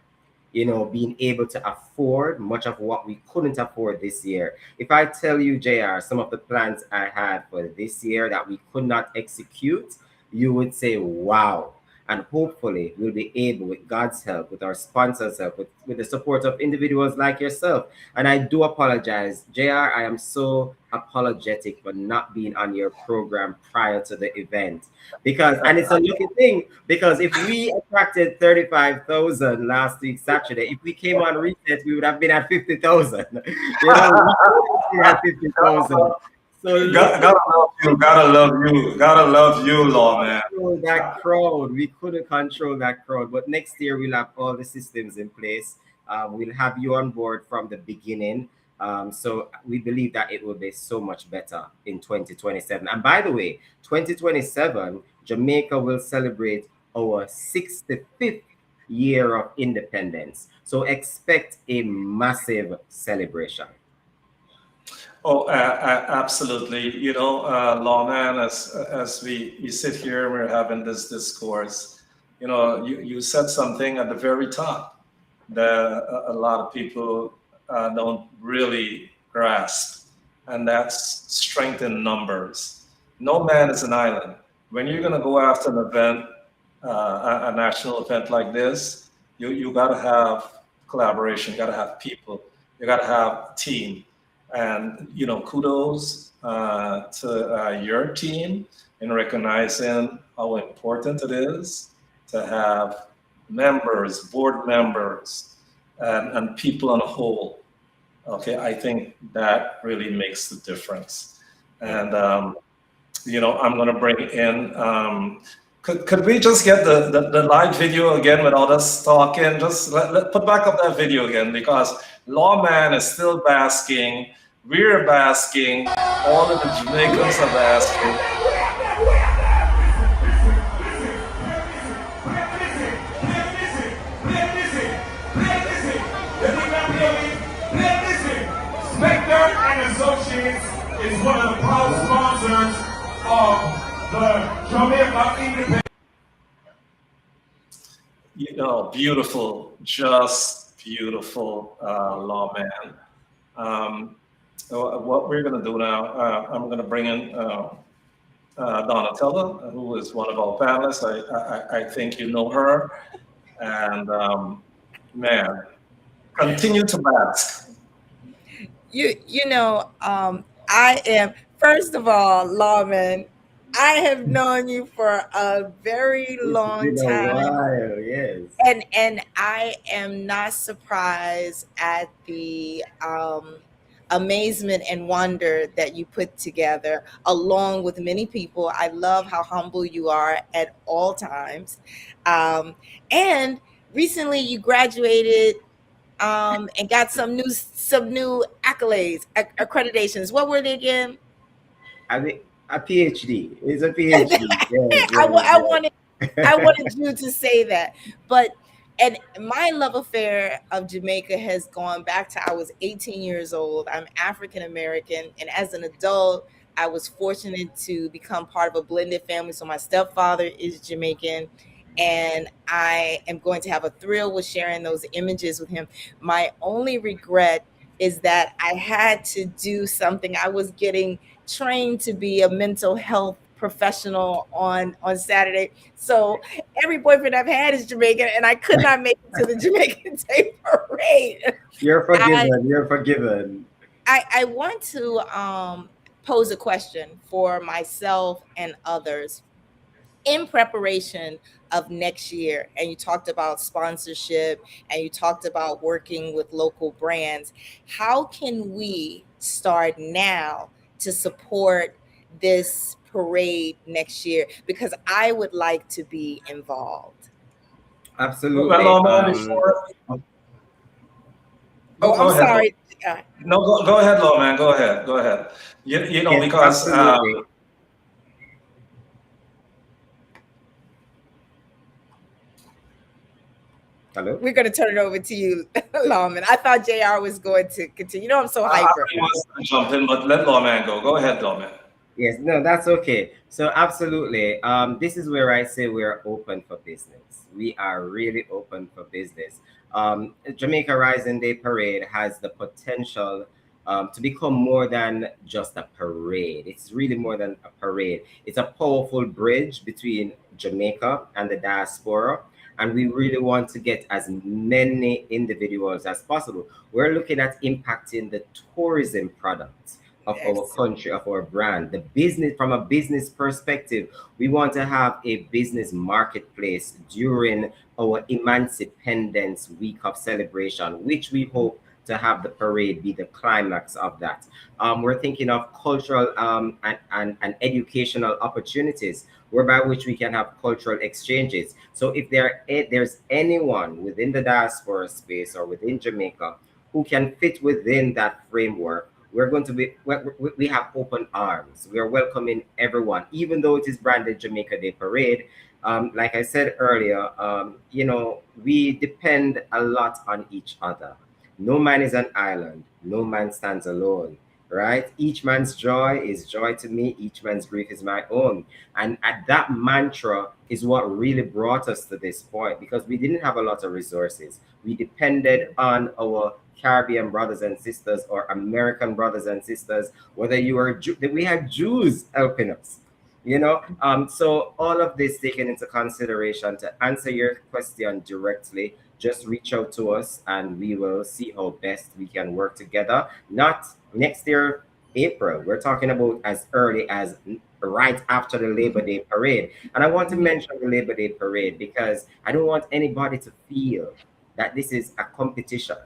being able to afford much of what we couldn't afford this year. If I tell you, JR, some of the plans I had for this year that we could not execute, you would say, wow. And hopefully we'll be able, with God's help, with our sponsors' help, with the support of individuals like yourself. And I do apologize, JR, I am so apologetic for not being on your program prior to the event. And it's a lucky thing, because if we attracted 35,000 last week, Saturday, if we came on reset, we would have been at 50,000. We would have been at 50,000. So gotta love you, Lawman. That crowd, we couldn't control that crowd, but next year we'll have all the systems in place. We'll have you on board from the beginning. So we believe that it will be so much better in 2027. And by the way, 2027, Jamaica will celebrate our 65th year of independence. So expect a massive celebration. Oh, absolutely. Lawman, as we sit here and we're having this discourse, you said something at the very top that a lot of people don't really grasp, and that's strength in numbers. No man is an island. When you're going to go after an event, a national event like this, you got to have collaboration, you got to have people, you got to have team. And, kudos to your team in recognizing how important it is to have members, board members, and people on a whole. Okay, I think that really makes the difference. And, I'm going to bring in, could we just get the live video again without us talking? Just put back up that video again, because Lawman is still basking. We're basking. All of the Jamaicans are basking. Spector and Associates is one of the proud sponsors of the Jamaica Independence. Beautiful, just beautiful, Lawman. What we're going to do now, I'm going to bring in Donatella, who is one of our panelists. I think you know her. And man, continue to bask. I am, first of all, Lawman, I have known you for a very long time. Yes. And I am not surprised at the amazement and wonder that you put together, along with many people. I love how humble you are at all times. And recently you graduated and got some new accolades, accreditations. What were they again? I mean, a PhD. It's a PhD. Yes, I wanted you to say that. And my love affair of Jamaica has gone back to, I was 18 years old. I'm African American. And as an adult, I was fortunate to become part of a blended family. So my stepfather is Jamaican. And I am going to have a thrill with sharing those images with him. My only regret is that I had to do something. I was getting trained to be a mental health professional on Saturday. So every boyfriend I've had is Jamaican, and I could not make it to the Jamaican Day Parade. You're forgiven. I want to pose a question for myself and others in preparation of next year. And you talked about sponsorship and you talked about working with local brands. How can we start now to support this parade next year? Because I would like to be involved. Absolutely. Well, Lawman, before Oh, go I'm ahead, sorry. no, go ahead, Lawman. Go ahead, go ahead. You know, Yes, because absolutely. Hello? We're going to turn it over to you, Lawman. I thought JR was going to continue. You know, I'm so hyper. I was jump in, but let Lawman go. Go ahead, Lawman. Yes, no, that's okay. So absolutely, this is where I say we're open for business. We are really open for business. Jamaica Rising Day Parade has the potential to become more than just a parade. It's really more than a parade. It's a powerful bridge between Jamaica and the diaspora. And we really want to get as many individuals as possible. We're looking at impacting the tourism products of our country, of our brand. The business, from a business perspective, we want to have a business marketplace during our Emancipendence Week of celebration, which we hope to have the parade be the climax of that. We're thinking of cultural and educational opportunities whereby which we can have cultural exchanges. So if there's anyone within the diaspora space or within Jamaica who can fit within that framework, we're going to be we have open arms. We are welcoming everyone, even though it is branded Jamaica Day Parade. Like I said earlier, we depend a lot on each other. No man is an island. No man stands alone. Right? Each man's joy is joy to me. Each man's grief is my own. And at that mantra is what really brought us to this point, because we didn't have a lot of resources. We depended on our Caribbean brothers and sisters or American brothers and sisters, whether you were we had Jews helping us, so all of this taken into consideration, to answer your question directly, just reach out to us and we will see how best we can work together. Not next year April, we're talking about as early as right after the Labor Day parade. And I want to mention the Labor Day parade because I don't want anybody to feel that this is a competition.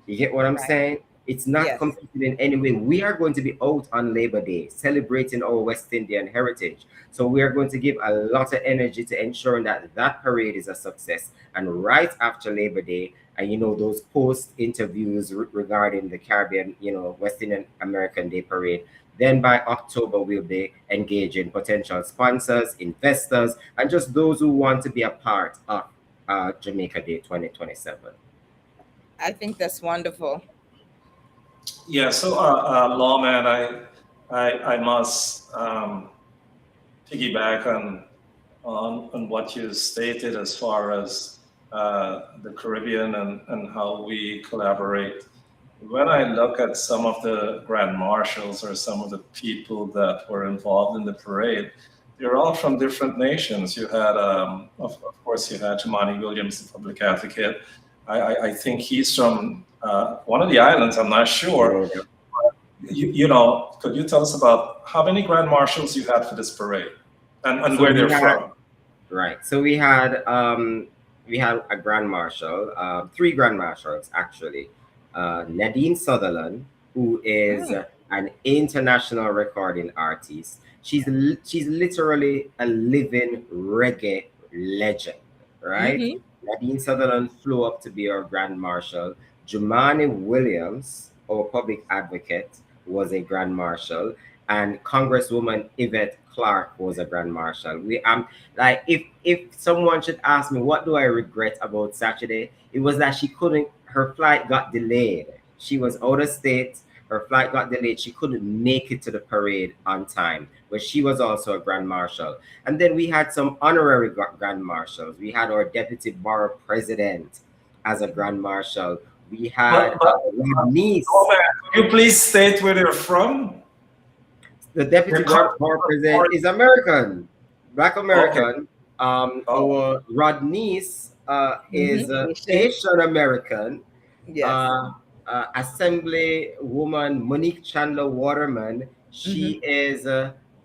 You get what I'm saying? It's not competing in any way. We are going to be out on Labor Day celebrating our West Indian heritage. So we are going to give a lot of energy to ensuring that that parade is a success. And right after Labor Day, and those post interviews regarding the Caribbean, West Indian American Day Parade, then by October, we'll be engaging potential sponsors, investors, and just those who want to be a part of Jamaica Day 2027. I think that's wonderful. Yeah, so Lawman, I must piggyback on what you stated as far as the Caribbean and how we collaborate. When I look at some of the grand marshals or some of the people that were involved in the parade, they're all from different nations. You had, of course, you had Jemani Williams, the public advocate. I think he's from one of the islands, I'm not sure. Could you tell us about how many grand marshals you had for this parade and where they're from? Right. So we had a grand marshal, three grand marshals actually. Nadine Sutherland, who is an international recording artist. She's literally a living reggae legend, right? Nadine Sutherland flew up to be our grand marshal. Jumani Williams, our public advocate, was a grand marshal, and Congresswoman Yvette Clark was a grand marshal. We like if someone should ask me what do I regret about Saturday, it was that her flight got delayed. She was out of state. Her flight got delayed. She couldn't make it to the parade on time, but she was also a grand marshal. And then we had some honorary grand marshals. We had our deputy borough president as a grand marshal. We had niece. Could you please state where they're from? The deputy borough president is American, Black American. Our Rodnice is Asian American. Yes. Assemblywoman Monique Chandler Waterman, she is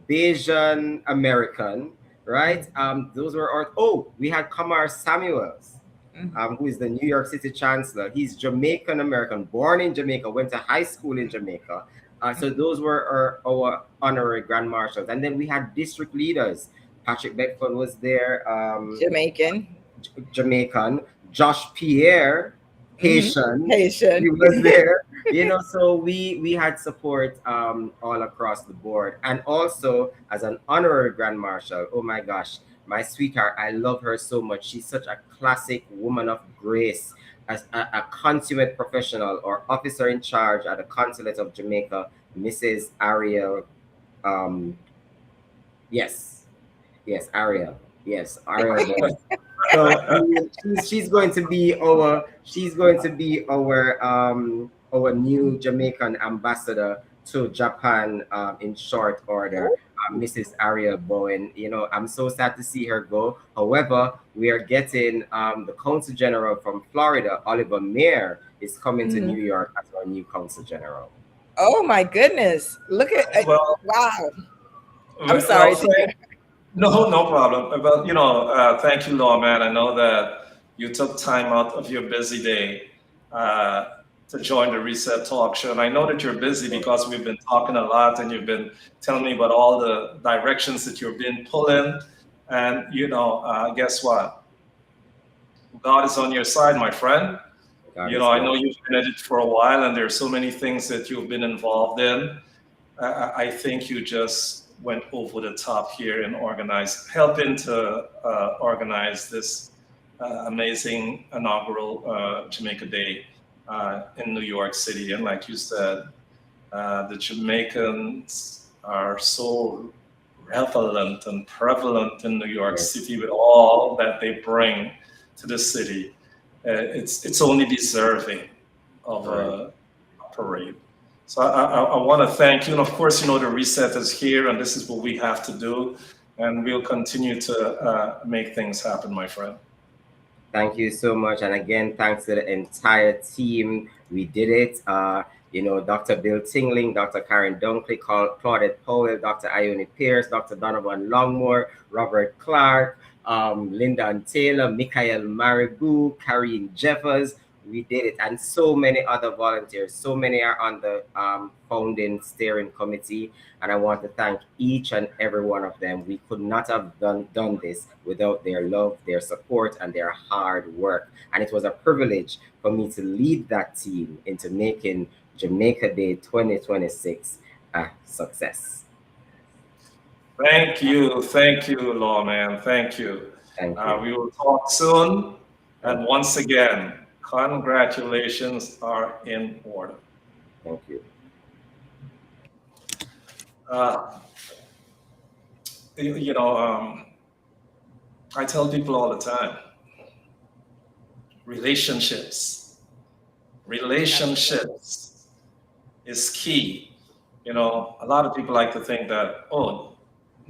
Bayesian American, right? Those were we had Kamar Samuels, who is the New York City Chancellor. He's Jamaican American, born in Jamaica, went to high school in Jamaica, So those were our honorary grand marshals, and then we had district leaders. Patrick Beckford was there. Jamaican. Jamaican. Josh Pierre, Haitian. Haitian. He was there. So we had support all across the board, and also as an honorary grand marshal. Oh my gosh, my sweetheart, I love her so much. She's such a classic woman of grace, as a consummate professional or officer in charge at the consulate of Jamaica, Mrs. Ariel. Um, yes, yes, Ariel. Yes, Ariel Bowen. So she's going to be our new Jamaican ambassador to Japan in short order. Mrs. Ariel Bowen. I'm so sad to see her go. However, we are getting the Consul General from Florida, Oliver Mayer, is coming to New York as our new Consul General. Oh my goodness! Look at wow. I'm sorry. No problem. But thank you, Lawman. I know that you took time out of your busy day to join the Reset Talk Show, and I know that you're busy because we've been talking a lot, and you've been telling me about all the directions that you've been pulling. And guess what? God is on your side, my friend. I know you've been at it for a while, and there's so many things that you've been involved in. I think you just went over the top here and helping to organize this amazing inaugural Jamaica Day in New York City. And like you said, the Jamaicans are so relevant and prevalent in New York City with all that they bring to the city. It's only deserving of a parade. So I want to thank you. And of course, the Reset is here, and this is what we have to do. And we'll continue to make things happen, my friend. Thank you so much. And again, thanks to the entire team. We did it. Dr. Bill Tingling, Dr. Karen Dunkley, Claudette Powell, Dr. Ione Pierce, Dr. Donovan Longmore, Robert Clark, Lyndon Taylor, Michael Maribou, Karine Jeffers. We did it, and so many other volunteers. So many are on the founding steering committee, and I want to thank each and every one of them. We could not have done this without their love, their support, and their hard work. And it was a privilege for me to lead that team into making Jamaica Day 2026 a success. Thank you, Lawman. Thank you. Thank you. We will talk soon, and once again, congratulations are in order. Thank you. I tell people all the time, relationships is key. A lot of people like to think that, oh,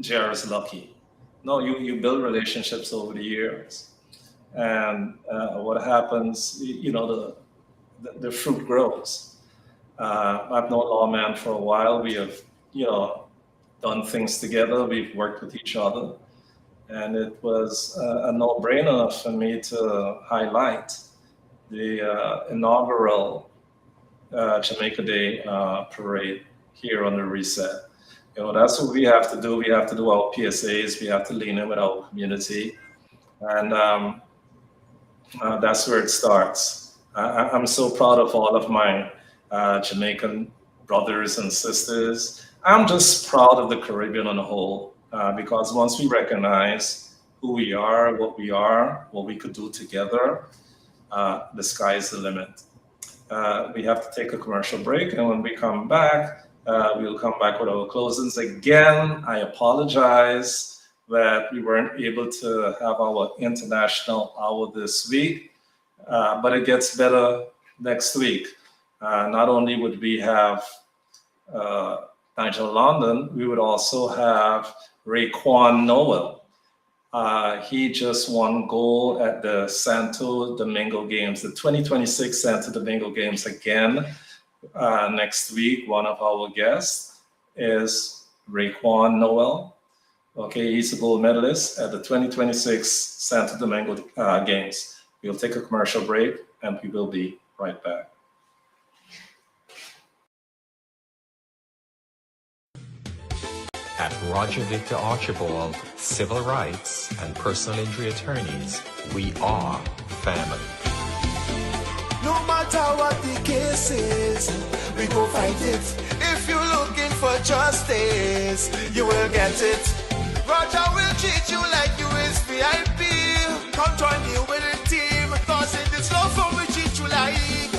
JR is lucky. No, you build relationships over the years. And what happens, the fruit grows. I've known Lawman for a while. We have, done things together. We've worked with each other. And it was a no-brainer for me to highlight the inaugural Jamaica Day parade here on the Reset. That's what we have to do. We have to do our PSAs. We have to lean in with our community. And that's where it starts. I'm so proud of all of my Jamaican brothers and sisters. I'm just proud of the Caribbean on the whole, because once we recognize who we are, what we could do together, the sky is the limit. We have to take a commercial break, and when we come back, we'll come back with our closings. Again, I apologize that we weren't able to have our international hour this week, but it gets better next week. Not only would we have Nigel London, we would also have Raekwon Noel. He just won gold at the Santo Domingo Games, the 2026 Santo Domingo Games again. Next week, one of our guests is Raekwon Noel. Okay, he's a gold medalist at the 2026 Santo Domingo Games. We'll take a commercial break, and we will be right back. At Roger Victor Archibald Civil Rights and Personal Injury Attorneys, we are family. No matter what the case is, we go fight it. If you're looking for justice, you will get it. Roger will treat you like you is VIP. Come join the winning team, cause in this love for we treat you like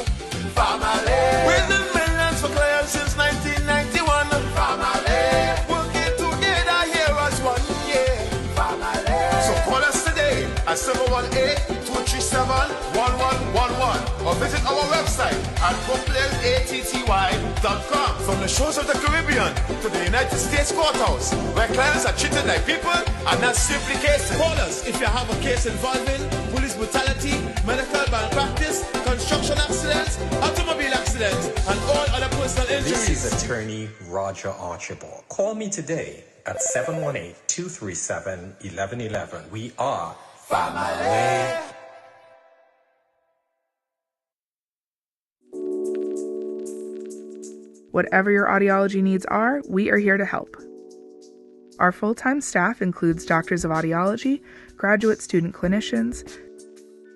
family. Winning millions for clients since 1991. Family. Working together here as one, yeah. Family. So call us today at 718-237-1111 or visit our website at BookplayATTY.com. From the shores of the Caribbean to the United States Courthouse, where clients are treated like people and not simply cases. Call us if you have a case involving police brutality, medical malpractice, construction accidents, automobile accidents, and all other personal injuries. This is attorney Roger Archibald. Call me today at 718-237-1111. We are family. Whatever your audiology needs are, we are here to help. Our full-time staff includes doctors of audiology, graduate student clinicians.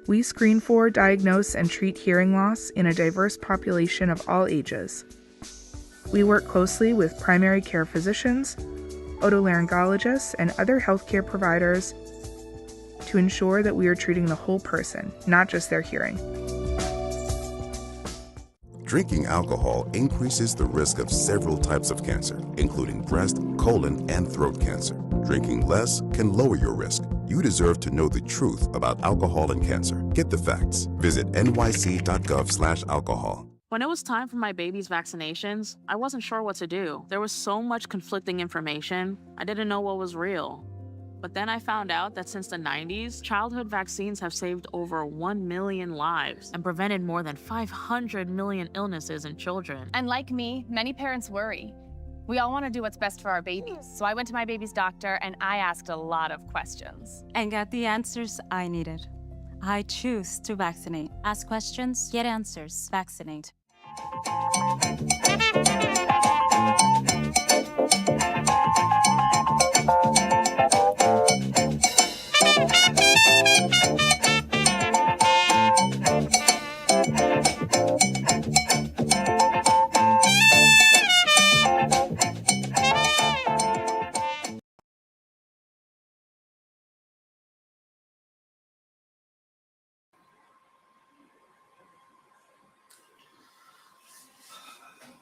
We screen for, diagnose, and treat hearing loss in a diverse population of all ages. We work closely with primary care physicians, otolaryngologists, and other healthcare providers to ensure that we are treating the whole person, not just their hearing. Drinking alcohol increases the risk of several types of cancer, including breast, colon, and throat cancer. Drinking less can lower your risk. You deserve to know the truth about alcohol and cancer. Get the facts. Visit nyc.gov/alcohol. When it was time for my baby's vaccinations, I wasn't sure what to do. There was so much conflicting information. I didn't know what was real. But then I found out that since the 90s, childhood vaccines have saved over 1 million lives and prevented more than 500 million illnesses in children. And like me, many parents worry. We all want to do what's best for our babies. So I went to my baby's doctor and I asked a lot of questions. And got the answers I needed. I choose to vaccinate. Ask questions, get answers, vaccinate.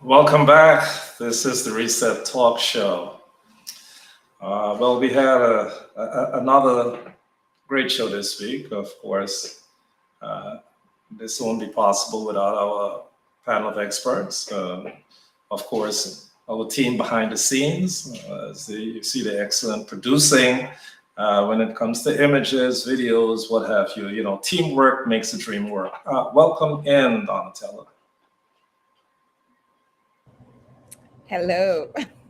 Welcome back. This is the Reset Talk Show. Well, we had another great show this week. Of course, this won't be possible without our panel of experts. Of course, our team behind the scenes. You see the excellent producing when it comes to images, videos, what have you. You know, teamwork makes the dream work. Welcome in, Donatella. Hello.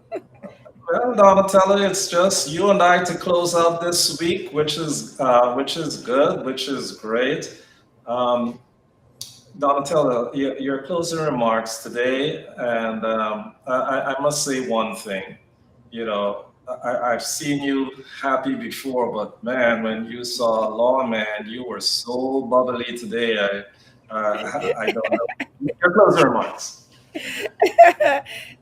Well, Donatella, it's just you and I to close out this week, which is good, which is great. Donatella, your closing remarks today, and I must say one thing. You know, I've seen you happy before, but man, when you saw Lawman, you were so bubbly today. I don't know. Your closing remarks.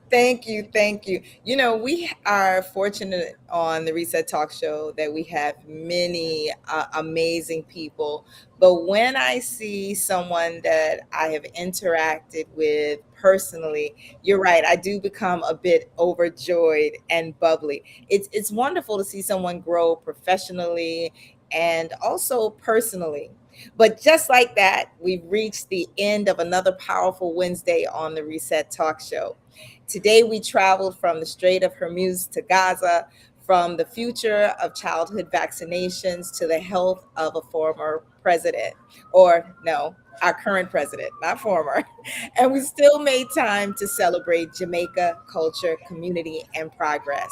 Thank you. Thank you. You know, we are fortunate on the Reset Talk Show that we have many amazing people. But when I see someone that I have interacted with personally, you're right, I do become a bit overjoyed and bubbly. It's wonderful to see someone grow professionally and also personally. But just like that, we've reached the end of another powerful Wednesday on the Reset Talk Show. Today, we traveled from the Strait of Hormuz to Gaza, from the future of childhood vaccinations to the health of a former president, or no, our current president, not former. And we still made time to celebrate Jamaica, culture, community, and progress.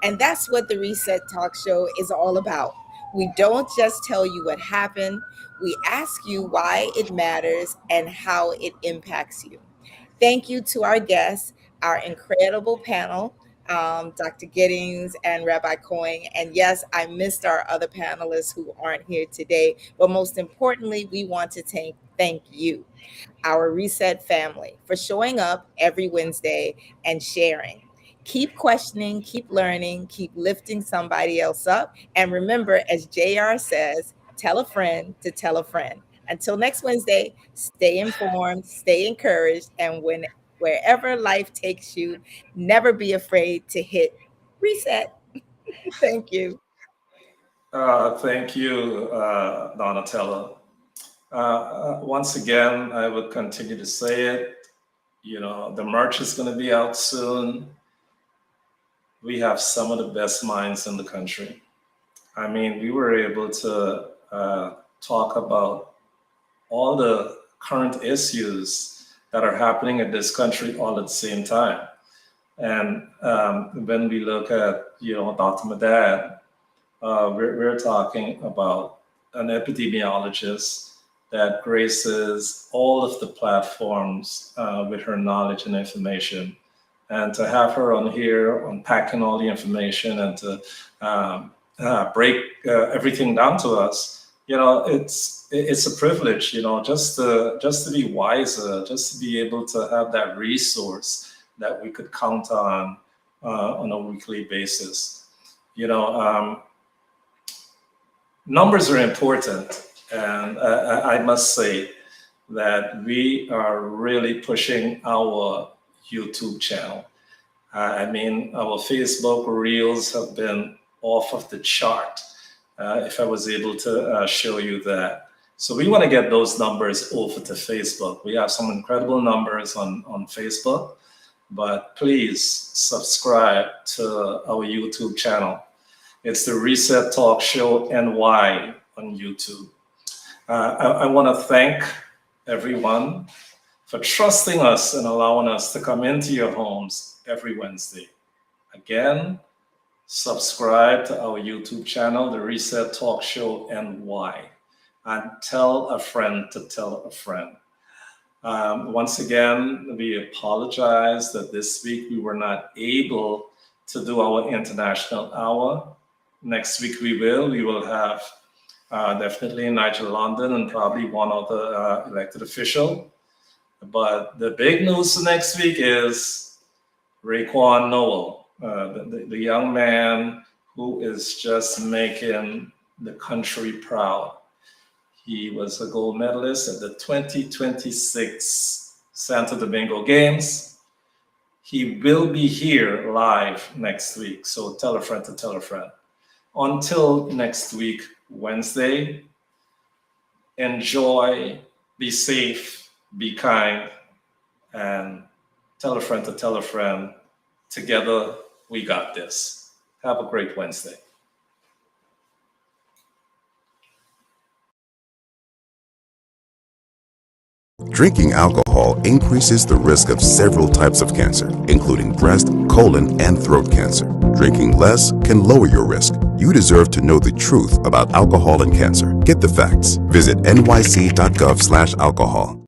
And that's what the Reset Talk Show is all about. We don't just tell you what happened, we ask you why it matters and how it impacts you. Thank you to our guests, our incredible panel, Dr. Giddings and Rabbi Coyne. And yes, I missed our other panelists who aren't here today. But most importantly, we want to thank you, our Reset family, for showing up every Wednesday and sharing. Keep questioning, keep learning, keep lifting somebody else up. And remember, as JR says, tell a friend to tell a friend. Until next Wednesday, stay informed, stay encouraged, and wherever life takes you, never be afraid to hit reset. Thank you. Thank you, Donatella. Once again, I would continue to say it. You know, the merch is going to be out soon. We have some of the best minds in the country. I mean, we were able to talk about all the current issues that are happening in this country all at the same time. And when we look at, you know, Dr. Madad, we're talking about an epidemiologist that graces all of the platforms with her knowledge and information. And to have her on here unpacking all the information and to break everything down to us, you know, it's a privilege, you know, just to be wiser, just to be able to have that resource that we could count on a weekly basis. You know, numbers are important, and I must say that we are really pushing our YouTube channel. I mean, our Facebook Reels have been off of the chart, if I was able to show you that. So we want to get those numbers over to Facebook. We have some incredible numbers on Facebook, but please subscribe to our YouTube channel. It's the Reset Talk Show NY on YouTube. I want to thank everyone for trusting us and allowing us to come into your homes every Wednesday. Again, subscribe to our YouTube channel, the Reset Talk Show NY, and tell a friend to tell a friend. Once again, we apologize that this week we were not able to do our International Hour. Next week we will. We will have definitely Nigel London and probably one other elected official. But the big news next week is Raekwon Noel, the young man who is just making the country proud. He was a gold medalist at the 2026 Santo Domingo Games. He will be here live next week, so tell a friend to tell a friend. Until next week, Wednesday, enjoy, be safe, be kind, and tell a friend to tell a friend. Together, we got this. Have a great Wednesday. Drinking alcohol increases the risk of several types of cancer, including breast, colon, and throat cancer. Drinking less can lower your risk. You deserve to know the truth about alcohol and cancer. Get the facts. Visit nyc.gov/alcohol.